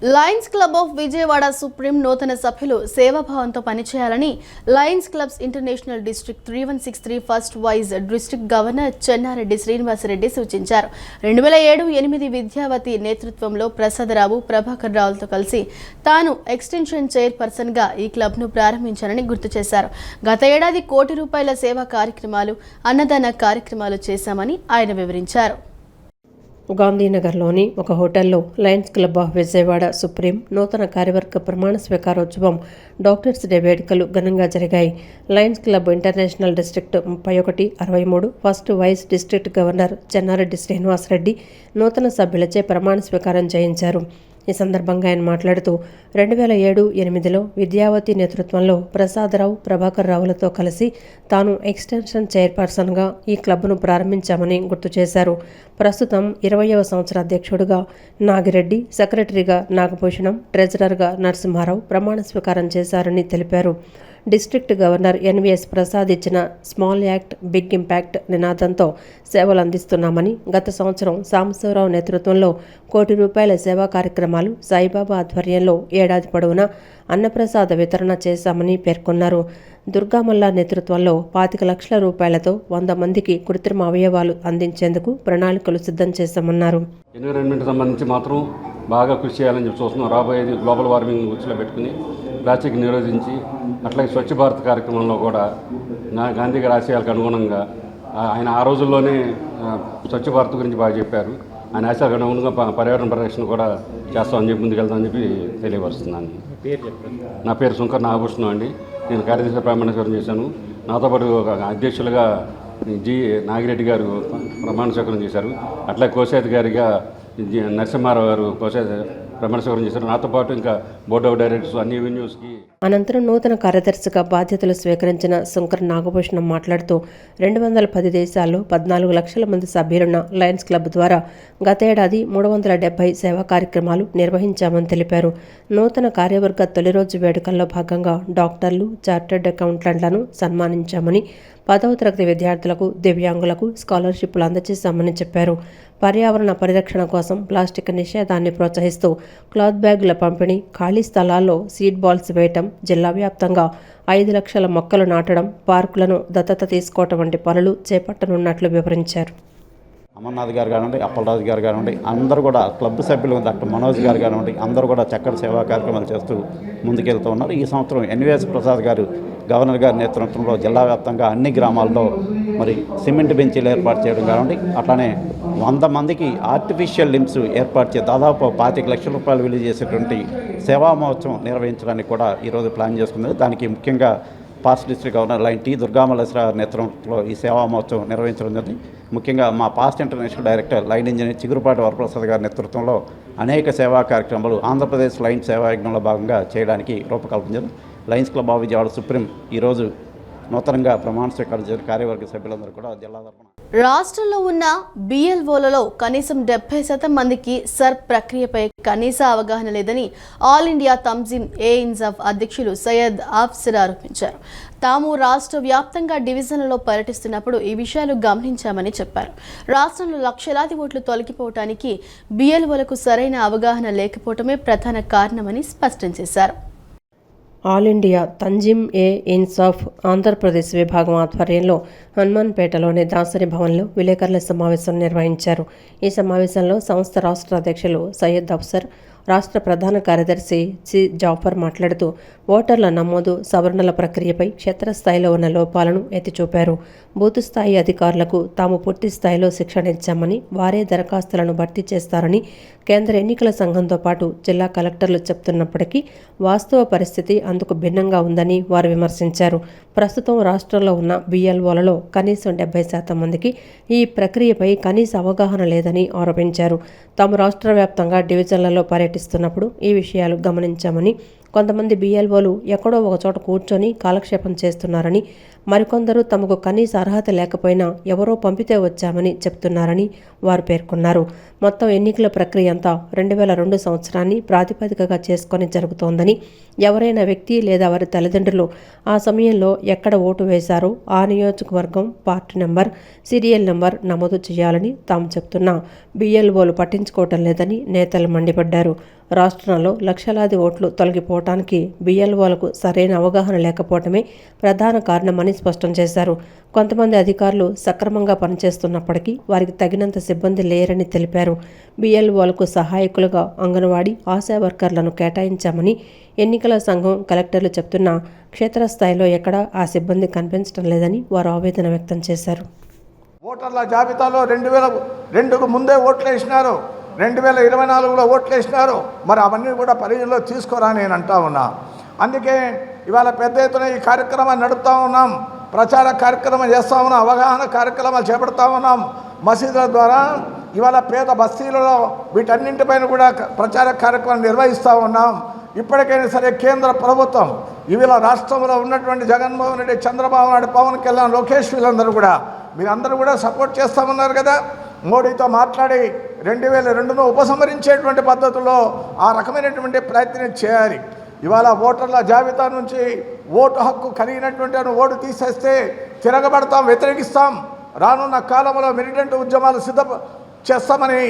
Lions club of Vijayawada supreme నూతన సభ్యులు సేవాభావంతో పనిచేయాలని lions clubs international district 3163 first vice district governor Chennareddy Srinivasareddy సూచించారు. 2007-8 విద్యావతి నేతృత్వంలో ప్రసాదరావు, ప్రభాకర్ రావులతో కలిసి తాను ఎక్స్టెన్షన్ చైర్పర్సన్గా ఈ క్లబ్ను ప్రారంభించారని గుర్తు చేశారు. గత ఏడాది ₹1 కోటి సేవా కార్యక్రమాలు, అన్నదాన కార్యక్రమాలు చేశామని ఆయన వివరించారు. గాంధీనగర్లోని ఒక హోటల్లో lions club of Vijayawada supreme నూతన కార్యవర్గ ప్రమాణ స్వీకారోత్సవం, డాక్టర్స్ డే వేడుకలు ఘనంగా జరిగాయి. Lions club international district 3163 first vice district governor Chennareddy Srinivasareddy నూతన సభ్యులచే ప్రమాణ స్వీకారం చేయించారు. ఈ సందర్భంగా ఆయన మాట్లాడుతూ 2007-8లో విద్యావతి నేతృత్వంలో ప్రసాదరావు, ప్రభాకర్ రావులతో కలిసి తాను ఎక్స్టెన్షన్ చైర్పర్సన్గా ఈ క్లబ్ను ప్రారంభించామని గుర్తు చేశారు. ప్రస్తుతం 20వ సంవత్సర అధ్యక్షుడిగా నాగిరెడ్డి, సెక్రటరీగా నాగభూషణం, ట్రెజరర్గా నరసింహారావు ప్రమాణ స్వీకారం చేశారని తెలిపారు. డిస్ట్రిక్ట్ గవర్నర్ ఎన్వీఎస్ ప్రసాద్ ఇచ్చిన స్మాల్ యాక్ట్ బిగ్ ఇంపాక్ట్ నినాదంతో సేవలు అందిస్తున్నామని, గత సంవత్సరం సాంబశివరావు నేతృత్వంలో ₹1 కోటి సేవా కార్యక్రమాలు, సాయిబాబా ఆధ్వర్యంలో ఏడాది పొడవునా అన్నప్రసాద వితరణ చేశామని పేర్కొన్నారు. దుర్గామల్లా నేతృత్వంలో ₹25 లక్షల 100 మందికి కృత్రిమ అవయవాలు అందించేందుకు ప్రణాళికలు సిద్ధం చేశామన్నారు. ఎన్విరాన్మెంట్ సంబంధించి మాత్రం బాగా కృషి చేయాలని చెప్పి చూస్తున్నాం. రాబోయేది గ్లోబల్ వార్మింగ్ దృష్టిలో పెట్టుకుని ప్లాస్టిక్ నిరోధించి, అట్లాగే స్వచ్ఛ భారత్ కార్యక్రమంలో కూడా గాంధీ గారి ఆశయాలకు అనుగుణంగా ఆయన ఆ రోజుల్లోనే స్వచ్ఛ భారత్ గురించి బాగా చెప్పారు. ఆయన ఆశయాలకు అనుగుణంగా పర్యావరణ పరిరక్షణ కూడా చేస్తామని చెప్పి ముందుకెళ్తామని చెప్పి తెలియపరుస్తున్నాను. నా పేరు శంకర్ నాగభూషణం అండి. నేను కార్యదర్శి ప్రమాణ స్వీకారం చేశాను. నాతో పాటు అధ్యక్షులుగా నాగిరెడ్డి గారు ప్రమాణ స్వీకారం చేశారు. అట్లాగే కోశాధికారిగా నరసింహారావు గారు ప్రమాణ స్వీకారం చేశారు. నాతో పాటు ఇంకా బోర్డ్ ఆఫ్ డైరెక్టర్స్ అన్ని వెన్యూస్కి. అనంతరం నూతన కార్యదర్శిగా బాధ్యతలు స్వీకరించిన శంకర్ నాగభూషణం మాట్లాడుతూ 210 దేశాల్లో 14 లక్షల మంది సభ్యులున్న లయన్స్ క్లబ్ ద్వారా గతేడాది 370 సేవా కార్యక్రమాలు నిర్వహించామని తెలిపారు. నూతన కార్యవర్గ తొలి రోజు వేడుకల్లో భాగంగా డాక్టర్లు, చార్టర్డ్ అకౌంటెంట్లను సన్మానించామని, 10వ తరగతి విద్యార్థులకు, దివ్యాంగులకు స్కాలర్షిప్లు అందజేశామని చెప్పారు. పర్యావరణ పరిరక్షణ కోసం ప్లాస్టిక్ నిషేధాన్ని ప్రోత్సహిస్తూ క్లాత్ బ్యాగుల పంపిణీ, ఖాళీ స్థలాల్లో సీడ్ బాల్స్ వేయటం, జిల్లా వ్యాప్తంగా 5 లక్షల మొక్కలు నాటడం, పార్కులను దత్తత తీసుకోవటం వంటి పనులు చేపట్టనున్నట్లు వివరించారు. అమర్నాథ్ గారు కానివ్వండి, అప్పలరాజు గారు కానివ్వండి, అందరూ కూడా క్లబ్ సభ్యులు, డాక్టర్ మనోజ్ గారు కానివ్వండి, అందరూ కూడా చక్కటి సేవా కార్యక్రమాలు చేస్తూ ముందుకెళ్తూ ఉన్నారు. ఈ సంవత్సరం ఎన్వీఎస్ ప్రసాద్ గారు గవర్నర్ గారి నేతృత్వంలో జిల్లా వ్యాప్తంగా అన్ని గ్రామాల్లో మరి సిమెంట్ బెంచీలు ఏర్పాటు చేయడం కానివ్వండి, అట్లానే 100 మందికి ఆర్టిఫిషియల్ లిమ్స్ ఏర్పాటు చేసి దాదాపు ₹25 లక్షల విలువ చేసేటువంటి సేవా మహోత్సవం నిర్వహించడానికి కూడా ఈరోజు ప్లాన్ చేసుకుంది. దానికి ముఖ్యంగా past district governor lion T Durgamalleswara నేతృత్వంలో ఈ సేవా మహోత్సవం నిర్వహించడం జరిగింది. ముఖ్యంగా మా past international director lion engineer Chigurupati Varaprasad గారి నేతృత్వంలో అనేక సేవా కార్యక్రమాలు ఆంధ్రప్రదేశ్ లైన్ సేవా యజ్ఞంలో భాగంగా చేయడానికి రూపకల్పించారు. Lions club of Vijayawada supreme ఈరోజు నూతనంగా ప్రమాణ స్వీకారం చేసిన కార్యవర్గ సభ్యులందరూ కూడా జిల్లా తరపున. రాష్ట్రంలో ఉన్న బిఎల్ఓలలో కనీసం 70% మందికి సర్ప్ ప్రక్రియపై కనీస అవగాహన లేదని ఆల్ ఇండియా తంజీమ్ ఏ ఇన్సాఫ్ అధ్యక్షులు సయ్యద్ ఆఫ్సర్ ఆరోపించారు. తాము రాష్ట్ర వ్యాప్తంగా డివిజన్లలో పర్యటిస్తున్నప్పుడు ఈ విషయాలు గమనించామని చెప్పారు. రాష్ట్రంలో లక్షలాది ఓట్లు తొలగిపోవటానికి బిఎల్ఓలకు సరైన అవగాహన లేకపోవటమే ప్రధాన కారణమని స్పష్టం చేశారు. ఆల్ ఇండియా తంజీమ్ ఏ ఇన్సాఫ్ ఆంధ్రప్రదేశ్ విభాగం ఆధ్వర్యంలో హనుమాన్పేటలోని దాసరి భవన్లో విలేకరుల సమావేశం నిర్వహించారు. ఈ సమావేశంలో సంస్థ రాష్ట్ర అధ్యక్షులు సయ్యద్ అఫ్సర్, రాష్ట్ర ప్రధాన కార్యదర్శి సి జాఫర్ మాట్లాడుతూ ఓటర్ల నమోదు, సవరణల ప్రక్రియపై క్షేత్రస్థాయిలో ఉన్న లోపాలను ఎత్తిచూపారు. బూత్ స్థాయి అధికారులకు తాము పూర్తి స్థాయిలో శిక్షణ ఇచ్చామని, వారే దరఖాస్తులను భర్తీ చేస్తారని కేంద్ర ఎన్నికల సంఘంతో పాటు జిల్లా కలెక్టర్లు చెప్తున్నప్పటికీ వాస్తవ పరిస్థితి అందుకు భిన్నంగా ఉందని వారు విమర్శించారు. ప్రస్తుతం రాష్ట్రంలో ఉన్న బిఎల్ఓలలో కనీసం 70% మందికి ఈ ప్రక్రియపై కనీస అవగాహన లేదని ఆరోపించారు. తాము రాష్ట్ర వ్యాప్తంగా డివిజన్లలో పర్యటిస్తున్నప్పుడు ఈ విషయాలు గమనించామని, కొంతమంది బిఎల్ఓలు ఎక్కడో ఒకచోట కూర్చొని కాలక్షేపం చేస్తున్నారని, మరికొందరు తమకు కనీస అర్హత లేకపోయినా ఎవరో పంపితే వచ్చామని చెప్తున్నారని వారు పేర్కొన్నారు. మొత్తం ఎన్నికల ప్రక్రియ అంతా 2002 సంవత్సరాన్ని ప్రాతిపదికగా చేసుకొని జరుగుతోందని, ఎవరైనా వ్యక్తి లేదా వారి తల్లిదండ్రులు ఆ సమయంలో ఎక్కడ ఓటు వేశారో ఆ నియోజకవర్గం, పార్టీ నెంబర్, సీరియల్ నెంబర్ నమోదు చేయాలని తాము చెప్తున్నా బిఎల్ఓలు పట్టించుకోవటం లేదని నేతలు మండిపడ్డారు. రాష్ట్రంలో లక్షలాది ఓట్లు తొలగిపోవటానికి బిఎల్ఓలకు సరైన అవగాహన లేకపోవటమే ప్రధాన కారణమని స్పష్టం చేశారు. కొంతమంది అధికారులు సక్రమంగా పనిచేస్తున్నప్పటికీ వారికి తగినంత సిబ్బంది లేరని తెలిపారు. బిఎల్ఓలకు సహాయకులుగా అంగన్వాడీ, ఆశా వర్కర్లను కేటాయించామని ఎన్నికల సంఘం కలెక్టర్లు చెప్తున్నా క్షేత్రస్థాయిలో ఎక్కడా ఆ సిబ్బంది కనిపించడం లేదని వారు ఆవేదన వ్యక్తం చేశారు. ఓటర్ల జాబితాలో 2002కు ముందే ఓట్లు వేసినారు, 2024లో ఓట్లు వేసినారు. మరి అవన్నీ కూడా పరిగణలో తీసుకోరా నేను అంటా ఉన్నా. అందుకే ఇవాళ పెద్ద ఎత్తున ఈ కార్యక్రమాన్ని నడుపుతూ ఉన్నాం, ప్రచార కార్యక్రమం చేస్తూ ఉన్నాం, అవగాహన కార్యక్రమాలు చేపడుతూ ఉన్నాం. మసీదుల ద్వారా ఇవాళ పేద బస్తీలలో వీటన్నింటిపైన కూడా ప్రచార కార్యక్రమం నిర్వహిస్తూ ఉన్నాం. ఇప్పటికైనా సరే కేంద్ర ప్రభుత్వం ఇవాళ రాష్ట్రంలో ఉన్నటువంటి జగన్మోహన్ రెడ్డి, చంద్రబాబు నాయుడు, పవన్ కళ్యాణ్, లోకేష్ వీళ్ళందరూ కూడా మీరందరూ కూడా సపోర్ట్ చేస్తామన్నారు కదా. మోడీతో మాట్లాడి 2002ను ఉపసంహరించేటువంటి పద్ధతుల్లో ఆ రకమైనటువంటి ప్రయత్నం చేయాలి. ఇవాళ ఓటర్ల జాబితా నుంచి ఓటు హక్కు కలిగినటువంటి ఓటు తీసేస్తే తిరగబడతాం, వ్యతిరేకిస్తాం. రానున్న కాలంలో మిలిటెంట్ ఉద్యమాలు చేస్తామని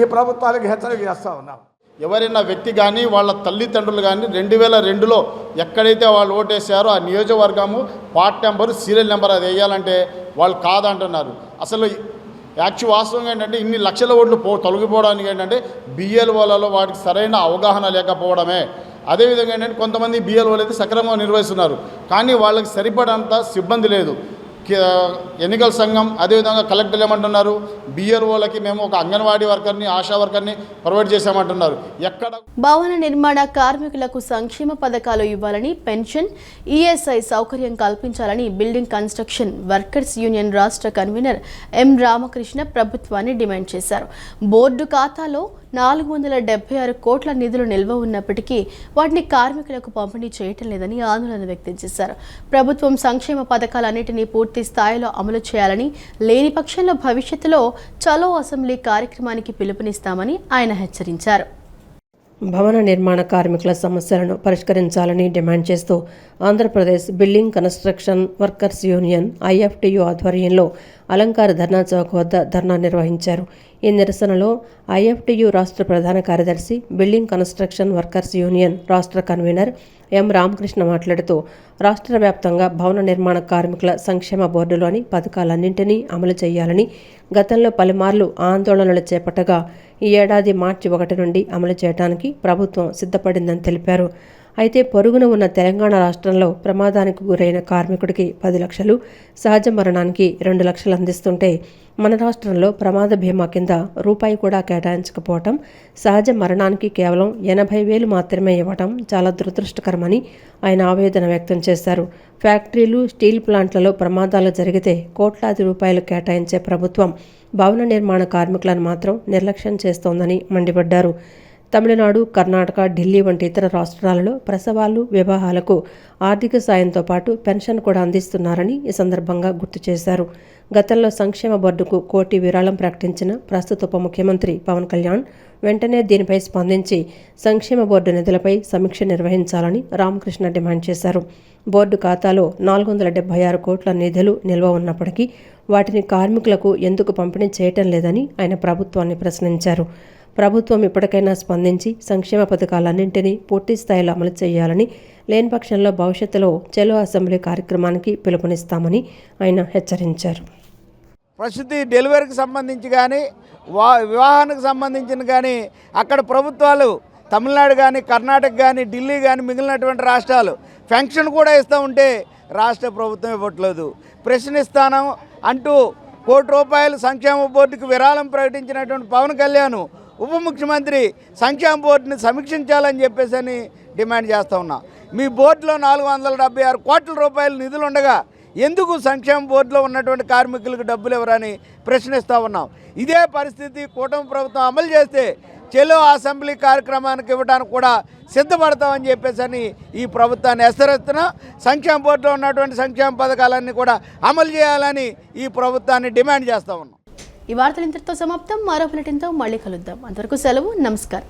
ఈ ప్రభుత్వాలకు హెచ్చరిక చేస్తూ ఉన్నాం. ఎవరైనా వ్యక్తి కానీ వాళ్ళ తల్లిదండ్రులు కానీ 2002లో ఎక్కడైతే వాళ్ళు ఓటేసారో ఆ నియోజకవర్గము పార్ట్ నెంబరు, సీరియల్ నెంబర్ అది వేయాలంటే వాళ్ళు కాదంటున్నారు. అసలు వాస్తవంగా ఏంటంటే ఇన్ని లక్షల ఓట్లు తొలగిపోవడానికి ఏంటంటే బిఎల్ఓలలో వాటికి సరైన అవగాహన లేకపోవడమే. అదేవిధంగా ఏంటంటే కొంతమంది బిఎల్ఓలు అయితే సక్రమంగా నిర్వహిస్తున్నారు, కానీ వాళ్ళకి సరిపడంత సిబ్బంది లేదు. ఎన్నికల సంఘం అదేవిధంగా కలెక్టర్లు ఏమంటున్నారు, బిఆర్ఓలకి మేము ఒక అంగన్వాడీ వర్కర్ని, ఆశా వర్కర్ని ప్రొవైడ్ చేశామంటున్నారు. ఎక్కడ భవన నిర్మాణ కార్మికులకు సంక్షేమ పథకాలు ఇవ్వాలని, పెన్షన్, ఈఎస్ఐ సౌకర్యం కల్పించాలని బిల్డింగ్ కన్స్ట్రక్షన్ వర్కర్స్ యూనియన్ రాష్ట్ర కన్వీనర్ ఎం రామకృష్ణ ప్రభుత్వాన్ని డిమాండ్ చేశారు. బోర్డు ఖాతాలో 476 కోట్ల నిధులు నిల్వ ఉన్నప్పటికీ వాటిని కార్మికులకు పంపిణీ చేయటం లేదని ఆందోళన వ్యక్తం చేశారు. ప్రభుత్వం సంక్షేమ పథకాలన్నింటినీ పూర్తి స్థాయిలో అమలు చేయాలని, లేని పక్షంలో భవిష్యత్తులో చలో అసెంబ్లీ కార్యక్రమానికి పిలుపునిస్తామని ఆయన హెచ్చరించారు. భవన నిర్మాణ కార్మికుల సమస్యలను పరిష్కరించాలని డిమాండ్ చేస్తూ Andhra Pradesh building construction workers union IFTU ఆధ్వర్యంలో అలంకార ధర్నా చౌక్ వద్ద ధర్నా నిర్వహించారు. ఈ నిరసనలో ఐఎఫ్టియు రాష్ట్ర ప్రధాన కార్యదర్శి, బిల్డింగ్ కన్స్ట్రక్షన్ వర్కర్స్ యూనియన్ రాష్ట్ర కన్వీనర్ ఎం రామకృష్ణ మాట్లాడుతూ రాష్ట్ర వ్యాప్తంగా భవన నిర్మాణ కార్మికుల సంక్షేమ బోర్డులోని పథకాలన్నింటినీ అమలు చేయాలని గతంలో పలుమార్లు ఆందోళనలు చేపట్టగా ఈ ఏడాది మార్చి 1 నుండి అమలు చేయడానికి ప్రభుత్వం సిద్ధపడిందని తెలిపారు. అయితే పొరుగున ఉన్న తెలంగాణ రాష్ట్రంలో ప్రమాదానికి గురైన కార్మికుడికి 10 లక్షలు, సహజ మరణానికి 2 లక్షలు అందిస్తుంటే మన రాష్ట్రంలో ప్రమాద బీమా కింద రూపాయి కూడా కేటాయించకపోవటం, సహజ మరణానికి కేవలం 80,000 మాత్రమే ఇవ్వటం చాలా దురదృష్టకరమని ఆయన ఆవేదన వ్యక్తం చేశారు. ఫ్యాక్టరీలు, స్టీల్ ప్లాంట్లలో ప్రమాదాలు జరిగితే కోట్లాది రూపాయలు కేటాయించే ప్రభుత్వం భవన నిర్మాణ కార్మికులను మాత్రం నిర్లక్ష్యం చేస్తోందని మండిపడ్డారు. తమిళనాడు, కర్ణాటక, ఢిల్లీ వంటి ఇతర రాష్ట్రాలలో ప్రసవాలు, వివాహాలకు ఆర్థిక సాయంతో పాటు పెన్షన్ కూడా అందిస్తున్నారని ఈ సందర్భంగా గుర్తు చేశారు. గతంలో సంక్షేమ బోర్డుకు 1 కోటి విరాళం ప్రకటించిన ప్రస్తుత ఉప ముఖ్యమంత్రి పవన్ కళ్యాణ్ వెంటనే దీనిపై స్పందించి సంక్షేమ బోర్డు నిధులపై సమీక్ష నిర్వహించాలని రామకృష్ణ డిమాండ్ చేశారు. బోర్డు ఖాతాలో 476 కోట్ల నిధులు నిల్వ ఉన్నప్పటికీ వాటిని కార్మికులకు ఎందుకు పంపిణీ చేయటం లేదని ఆయన ప్రభుత్వాన్ని ప్రశ్నించారు. ప్రభుత్వం ఇప్పటికైనా స్పందించి సంక్షేమ పథకాలన్నింటినీ పూర్తి స్థాయిలో అమలు చేయాలని, లేని పక్షంలో భవిష్యత్తులో చలో అసెంబ్లీ కార్యక్రమానికి పిలుపునిస్తామని ఆయన హెచ్చరించారు. ప్రస్తుతి డెలివరీకి సంబంధించి కానీ వివాహానికి సంబంధించిన కానీ అక్కడ ప్రభుత్వాలు తమిళనాడు కానీ, కర్ణాటక కానీ, ఢిల్లీ కానీ, మిగిలినటువంటి రాష్ట్రాలు పెన్షన్ కూడా ఇస్తూ ఉంటే రాష్ట్ర ప్రభుత్వం ఇవ్వట్లేదు. ప్రశ్నిస్తాను అంటూ 1 కోటి రూపాయలు సంక్షేమ బోర్డుకు విరాళం ప్రకటించినటువంటి పవన్ కళ్యాణ్ ఉప ముఖ్యమంత్రి సంక్షేమ బోర్డుని సమీక్షించాలని చెప్పేసి డిమాండ్ చేస్తూ ఉన్నా. మీ బోర్డులో 476 కోట్ల రూపాయల నిధులు ఉండగా ఎందుకు సంక్షేమ బోర్డులో ఉన్నటువంటి కార్మికులకు డబ్బులు ఎవరని ప్రశ్నిస్తూ ఉన్నాం. ఇదే పరిస్థితి కూటమి ప్రభుత్వం అమలు చేస్తే చెలో అసెంబ్లీ కార్యక్రమానికి ఇవ్వడానికి కూడా సిద్ధపడతామని చెప్పేసి ఈ ప్రభుత్వాన్ని హెచ్చరిస్తున్నా. సంక్షేమ బోర్డులో ఉన్నటువంటి సంక్షేమ పథకాలన్నీ కూడా అమలు చేయాలని ఈ ప్రభుత్వాన్ని డిమాండ్ చేస్తూ ఉన్నాం. ఈ వార్తలు ఇంతటితో సమాప్తం. మరో బులెటిన్తో మళ్ళీ కలుద్దాం. అంతవరకు సెలవు. నమస్కారం.